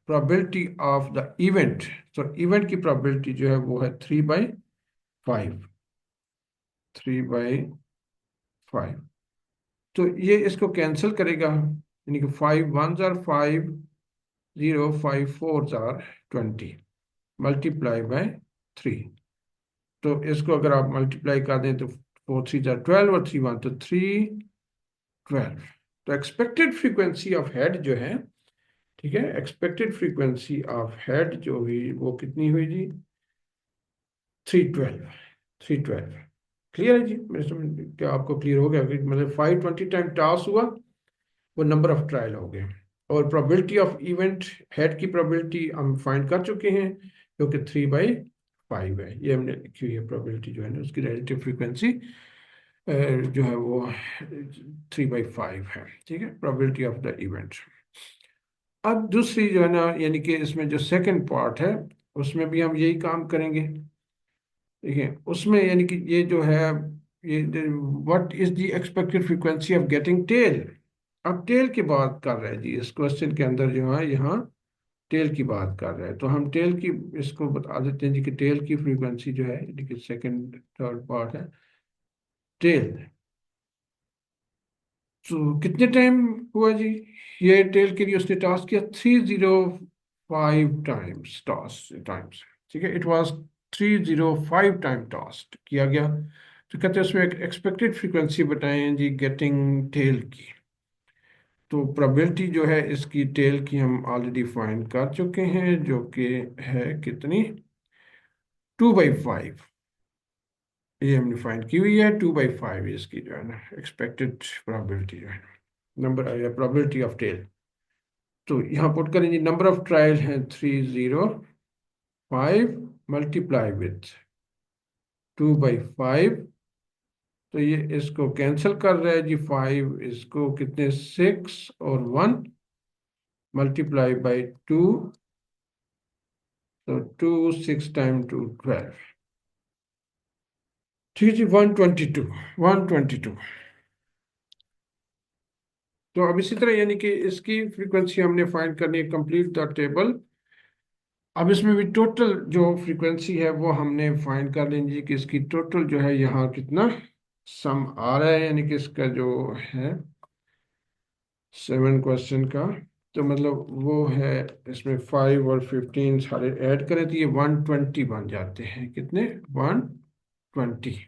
probability of the event, तो इवेंट की प्रोबेबिलिटी जो है वो है 3/5, 3/5। तो ये इसको कैंसिल करेगा, यानी कि 5 1 5, 0 5 4 20 मल्टीप्लाई बाय 3। तो इसको अगर आप मल्टीप्लाई कर दें तो 4 3 12 और 3 1, तो 312। तो एक्सपेक्टेड फ्रीक्वेंसी ऑफ हेड जो है, ठीक है, एक्सपेक्टेड फ्रीक्वेंसी ऑफ हेड जो हुई वो कितनी हुई जी 312, 312। क्लियर है जी, मेरे समझ क्या आपको क्लियर हो गया कि मतलब 520 टाइम टास हुआ, वो नंबर ऑफ ट्रायल हो गए, और प्रोबेबिलिटी ऑफ इवेंट हेड की प्रोबेबिलिटी हम फाइंड कर चुके हैं जो कि 3/5 है, ये हमने लिखी हुई है प्रोबेबिलिटी जो है ना उसकी रिलेटिव फ्रीक्वेंसी जो है वो 3/5 है। ठीक है, प्रोबेबिलिटी ऑफ द इवेंट। अब दूसरी जो है ना, यानी कि इसमें जो सेकंड पार्ट है उसमें भी हम यही काम करेंगे। देखिए उसमें यानी कि ये जो है, ये what is the expected frequency of getting tail. अब टेल की बात कर रहे हैं जी, इस क्वेश्चन के अंदर जो है यहाँ टेल की बात कर रहे हैं, तो हम टेल की इसको बता देते हैं जी कि टेल की फ्रीक्वेंसी जो है, यानी कि सेकंड थर्ड पार्ट है टेल, तो कितने टाइम हुआ जी ये टेल के लिए उसने टास्क किया 305 टाइम्स टॉस टाइम्स। ठीक है, इट वाज 305 टाइम टॉस्ट किया गया, तो कहते हैं उसमें एक एक्सपेक्टेड फ्रीक्वेंसी बताएं जी गेटिंग टेल की। तो प्रोबेबिलिटी जो है इसकी टेल की हम ऑलरेडी फाइंड कर चुके हैं, जो कि है कितनी 2/5, ये हमने फाइंड की हुई है 2/5 इसकी जो है ना एक्सपेक्टेड प्रोबेबिलिटी जो है, नंबर या प्रोबेबिलिटी ऑफ टेल। तो यहाँ पुट करेंगे नंबर ऑफ ट्रायल है 305 मल्टीप्लाई विथ 2/5, तो ये इसको कैंसिल कर रहा है जी 5, इसको कितने 6 और 1 मल्टीप्लाई बाई 2, तो 2 6 टाइम 2 12। ठीक है जी 122, 122। तो अब इसी तरह यानी कि इसकी फ्रीक्वेंसी हमने फाइंड करनी है, कंप्लीट द टेबल। अब इसमें भी टोटल जो फ्रीक्वेंसी है वो हमने फाइंड कर लेंगे कि इसकी टोटल जो है यहाँ कितना सम आ रहा है, यानी कि इसका जो है 7 क्वेश्चन का तो मतलब वो है, इसमें 5 और 15 सारे ऐड करें तो ये 120 बन जाते हैं। कितने? 120।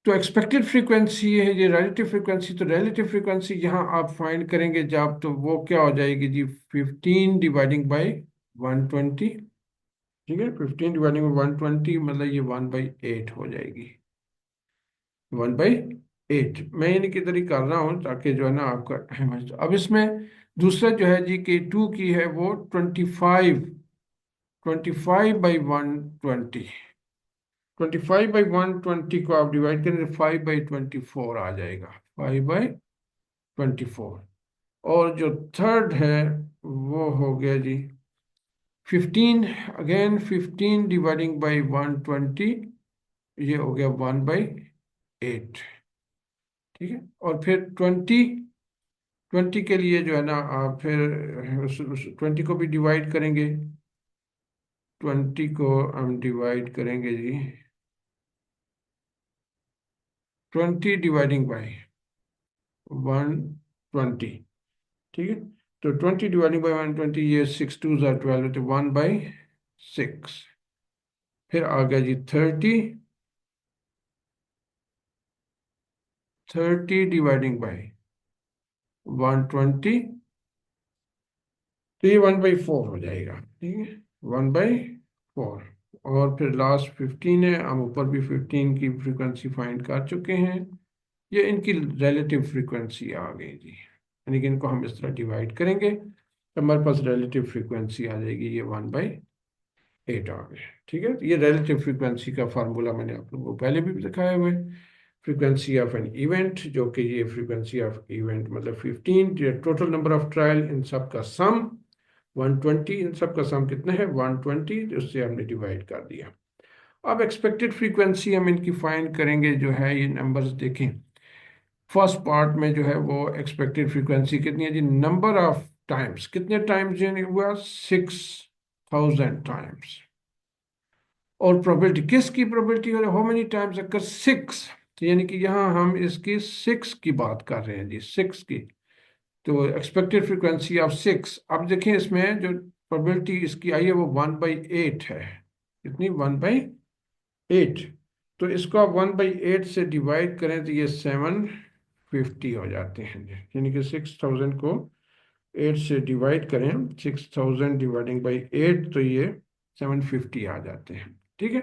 तो एक्सपेक्टेड फ्रीक्वेंसी है ये रिलेटिव फ्रीक्वेंसी। तो रिलेटिव फ्रीक्वेंसी यहाँ आप फाइंड करेंगे जब, तो वो क्या हो जाएगी जी? 15 डिवाइडिंग बाई 120। ठीक है, 15 डिवाइडिंग बाई 120 मतलब ये 1/8 हो जाएगी। 1/8 मैं यानी कि इधर ही कर रहा हूँ ताकि जो है ना आपका अब इसमें दूसरा जो है जी कि टू की है वो 25 बाई 120। 25 बाई 120 को आप डिवाइड करेंगे 5/24 आ जाएगा। 5/24। और जो थर्ड है वो हो गया जी 15। अगेन 15 डिवाइडिंग बाई 120, ये हो गया 1/8। ठीक है, और फिर 20 के लिए जो है ना आप फिर उस 20 को भी डिवाइड करेंगे। 20 को हम डिवाइड करेंगे जी 20 डिवाइडिंग बाई 120। ठीक है, तो 20 डिवाइडिंग बाई 120, ये 6 2 ज़ा 12, तो 1/6। फिर आ गया जी 30 डिवाइडिंग बाई 120, तो ये 1/4 हो जाएगा। ठीक है, 1/4। और फिर लास्ट 15 है, हम ऊपर भी 15 की फ्रीक्वेंसी फाइंड कर चुके हैं। ये इनकी रिलेटिव फ्रीक्वेंसी आ गई जी, यानी कि इनको हम इस तरह डिवाइड करेंगे तो हमारे पास रिलेटिव फ्रीक्वेंसी आ जाएगी, ये 1/8 आ गए। ठीक है, तो ये रिलेटिव फ्रीक्वेंसी का फार्मूला मैंने आप लोगों को पहले भी दिखाया हुआ है। फ्रीक्वेंसी ऑफ एन इवेंट, जो कि ये फ्रीक्वेंसी ऑफ इवेंट मतलब 15, टोटल नंबर ऑफ ट्रायल इन सब का सम 120, इन सब का सम कितना है? 120, उससे हमने डिवाइड कर दिया। अब एक्सपेक्टेड फ्रीक्वेंसी हम इनकी फाइंड करेंगे। जो है ये नंबर्स देखें, फर्स्ट पार्ट में जो है वो एक्सपेक्टेड फ्रीक्वेंसी कितनी है जी? नंबर ऑफ टाइम्स, कितने टाइम्स यानी हुआ? 6000 टाइम्स। और प्रोबेबिलिटी, किसकी प्रोबेबिलिटी? हाउ मेनी टाइम्स अकर? 6। तो यानी कि यहाँ हम इसकी 6 की बात कर रहे हैं जी, 6 की। तो एक्सपेक्टेड फ्रीक्वेंसी ऑफ 6। अब देखें इसमें जो प्रोबेबिलिटी इसकी आई है वो 1/8 है। कितनी? 1/8। तो इसको आप 1/8 से डिवाइड करें तो ये 750 हो जाते हैं। यानी कि 6000 को 8 से डिवाइड करें, 6000 डिवाइडिंग बाई 8, तो ये 750 आ जाते हैं। ठीक है,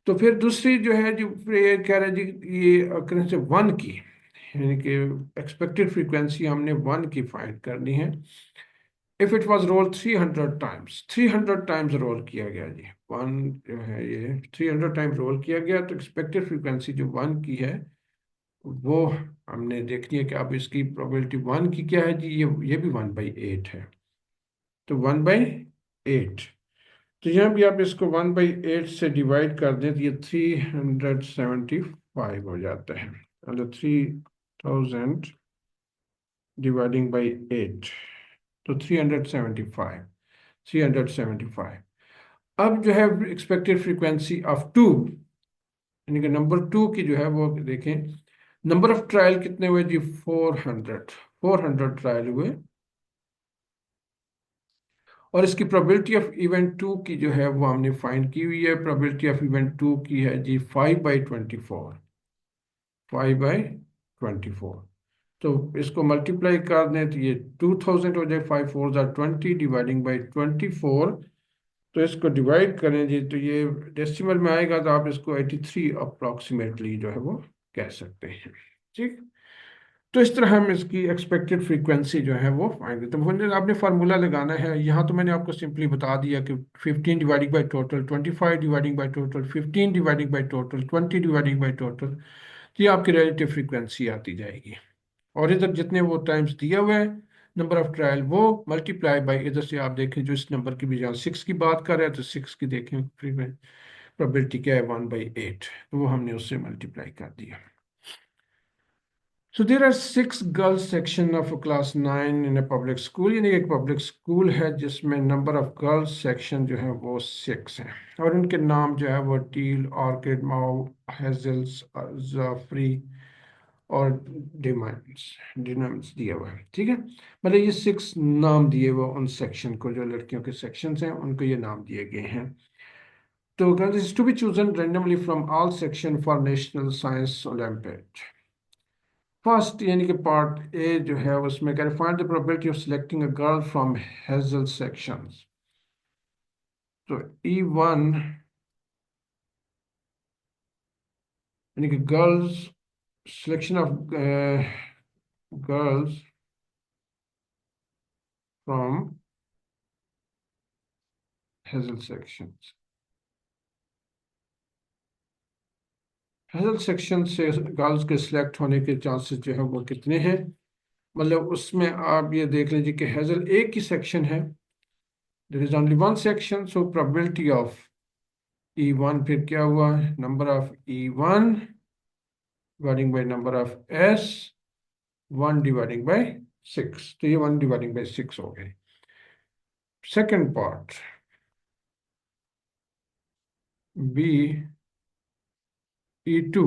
तो फिर दूसरी जो है जो फिर ये कह रहे हैं जी, ये occurrence 1 की, यानी कि एक्सपेक्टेड फ्रीक्वेंसी हमने 1 की फाइंड करनी है। If it was roll 300 times, 300 times roll किया गया जी, 1 जो है ये 300 टाइम्स रोल किया गया, तो एक्सपेक्टेड फ्रीक्वेंसी जो 1 की है वो हमने देखनी है कि अब इसकी प्रोबेबिलिटी 1 की क्या है जी? ये भी 1/8 है। तो 1/8, तो यहाँ भी आप इसको 1/8 से डिवाइड कर दें तो ये 375 हो जाता है। मतलब 3000 डिवाइडिंग बाई 8, तो 375। अब जो है एक्सपेक्टेड फ्रीक्वेंसी ऑफ 2, यानी कि नंबर 2 की जो है वो देखें। नंबर ऑफ ट्रायल कितने हुए जी? 400 ट्रायल हुए। और इसकी प्रोबेबिलिटी ऑफ इवेंट 2 की जो है वो हमने फाइंड की हुई है। प्रोबेबिलिटी ऑफ इवेंट 2 की है जी 5/24। 5/24, तो इसको मल्टीप्लाई कर दें तो ये 2000 हो जाए। 5 4 ज़ा 20 डिवाइडिंग बाई 24। तो इसको डिवाइड करें जी तो ये डेसिमल में आएगा, तो आप इसको 83 अप्रॉक्सीमेटली जो है वो कह सकते हैं। ठीक, तो इस तरह हम इसकी एक्सपेक्टेड फ्रीक्वेंसी जो है वो फाइंड। तो मुझे आपने फार्मूला लगाना है। यहाँ तो मैंने आपको सिंपली बता दिया कि 15 dividing by total, 25 dividing by total, 15 dividing by total, 20 dividing by total, ये आपकी रिलेटिव फ्रीक्वेंसी आती जाएगी। और इधर जितने वो टाइम्स दिया हुआ है नंबर ऑफ ट्रायल, वो मल्टीप्लाई बाई, इधर से आप देखें जो इस नंबर की भी जहाँ 6 की बात कर रहे हैं तो 6 की देखें प्रोबेबिलिटी क्या है? 1/8, तो वो हमने उससे मल्टीप्लाई कर दिया। So there are 6 girls section of class 9 in a public school, यानी एक पब्लिक स्कूल है जिसमें नंबर ऑफ गर्ल्स सेक्शन जो है वो 6 हैं। और उनके नाम जो है वो टील, ऑर्किड, माउ, हेजल्स, जाफरी और डिनोमिनेंट्स दिया हुआ है, ठीक है। मतलब ये 6 नाम दिए हुए उन सेक्शन को, जो लड़कियों के सेक्शंस हैं उनको ये नाम दिए गए हैं। तो girls is to be chosen randomly from all section for national science olympiad. First यानी कि पार्ट ए जो है उसमें कह रहे find the probability of selecting a girl from Hazel sections. तो E1 यानी कि girls, selection of girls from Hazel sections. Hazel section से गर्ल्स के सिलेक्ट होने के चांसेस जो है वो कितने हैं? मतलब उसमें आप ये देख लीजिए कि हेजल एक ही सेक्शन है, there is only one section, so probability of E1 फिर क्या हुआ, number of E1 dividing by number of S, 1/6, तो ये 1/6 हो गए। सेकेंड पार्ट B, E2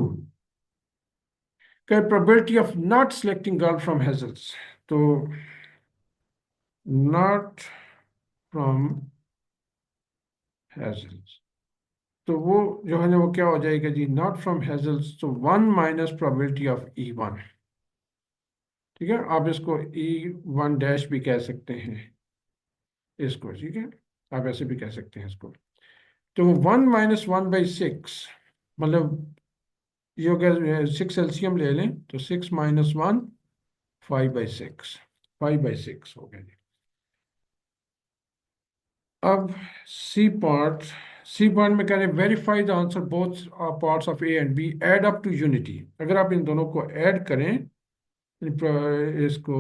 का probability of not selecting girl from Hazel's. तो नॉट फ्रॉम हेजल्स, तो वो जो है ना वो क्या हो जाएगा जी, नॉट फ्रॉम हेजल्स, तो 1 - प्रोबेबिलिटी ऑफ E1। ठीक है, आप इसको E1 डैश भी कह सकते हैं इसको, ठीक है, आप ऐसे भी कह सकते हैं इसको। तो 1 - 1/6, मतलब ये हो गया, 6 एलसीएम ले लें तो 6 - 1, 5/6, 5/6 हो गया जी। अब सी पार्ट में कह रहे हैं verify the answer both parts of A and B add up to unity. अगर आप इन दोनों को ऐड करें, इसको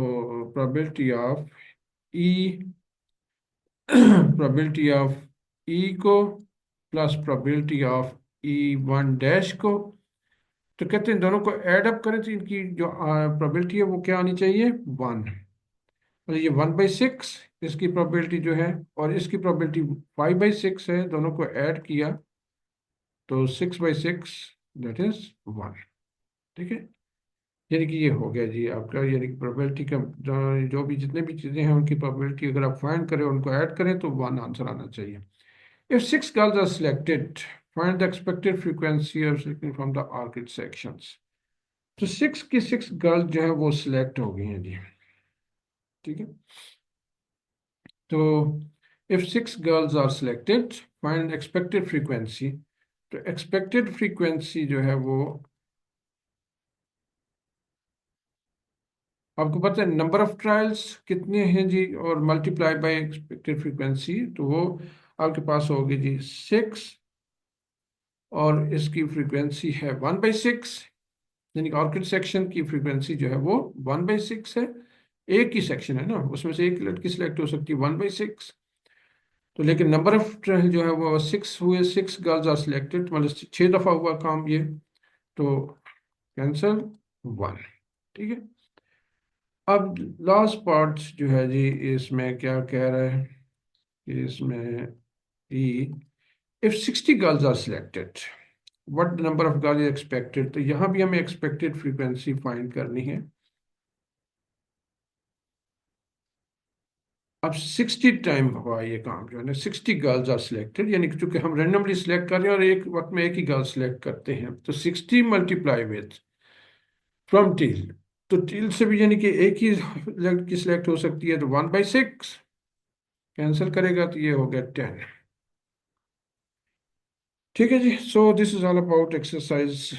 probability of E probability of E को plus probability of E1 dash को, तो कहते हैं दोनों को ऐड अप करें तो इनकी जो प्रोबेबिलिटी है वो क्या आनी चाहिए, 1। मतलब ये 1/6 इसकी प्रोबेबिलिटी जो है, और इसकी प्रोबेबिलिटी 5/6 है, दोनों को ऐड किया तो 6/6, दैट इज 1। ठीक है, यानी कि ये हो गया जी आपका, यानी कि प्रोबेबिलिटी का जो भी जितने भी चीज़ें हैं उनकी प्रोबेबिलिटी अगर आप फाइंड करें, उनको ऐड करें तो 1 आंसर आना चाहिए। If 6 girls are selected, find the expected frequency of selecting from the Orchid sections. तो 6 की 6 गर्ल्स जो है वो सिलेक्ट हो गई हैं जी। ठीक है, तो if 6 girls are selected, find expected frequency. तो एक्सपेक्टेड फ्रीक्वेंसी जो है वो आपको पता है, नंबर ऑफ ट्रायल्स कितने हैं जी, और मल्टीप्लाई बाय एक्सपेक्टेड फ्रीक्वेंसी, तो वो आपके पास होगी जी 6, और इसकी फ्रीक्वेंसी है 1/6, यानी कि ऑर्किड सेक्शन की फ्रीक्वेंसी जो है वो 1/6 है। एक ही सेक्शन है ना, उसमें से एक लड़की सिलेक्ट हो सकती है 1/6। तो लेकिन नंबर ऑफ ट्रायल जो है वो 6 हुए, 6 गर्ल्स आर सिलेक्टेड, मतलब 6 दफ़ा हुआ काम ये, तो कैंसल 1। ठीक है, अब लास्ट पार्ट जो है जी, इसमें क्या कह रहा है कि इसमें ई if 60 girls are selected, what number of girls expected. तो यहाँ भी हमें एक्सपेक्टेड फ्रीक्वेंसी फाइंड करनी है। अब 60 टाइम हुआ ये काम जो है ना, 60 गर्ल्स आर सिलेक्टेड, यानी कि चूंकि हम रेंडमली सिलेक्ट कर रहे हैं और एक वक्त में एक ही गर्ल सिलेक्ट करते हैं, तो 60 मल्टीप्लाई विथ फ्रॉम टील, तो टील से भी यानी कि एक ही लड़की सिलेक्ट हो सकती है, तो 1/6 कैंसिल करेगा तो ये हो गया 10। ठीक है जी, so this is all about exercise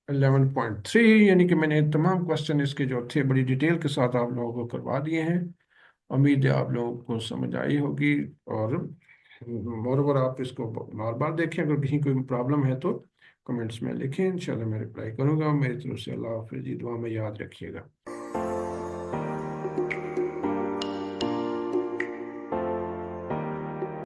11.3, यानी कि मैंने तमाम क्वेश्चन इसके जो थे बड़ी डिटेल के साथ आप लोगों को करवा दिए हैं। उम्मीद है आप लोगों को समझ आई होगी, और मोरओवर आप इसको बार बार देखें, अगर कहीं कोई प्रॉब्लम है तो कमेंट्स में लिखें, इंशाल्लाह मैं रिप्लाई करूंगा। मेरी तरफ से अल्लाह हाफिज़ जी, दुआ में याद रखिएगा।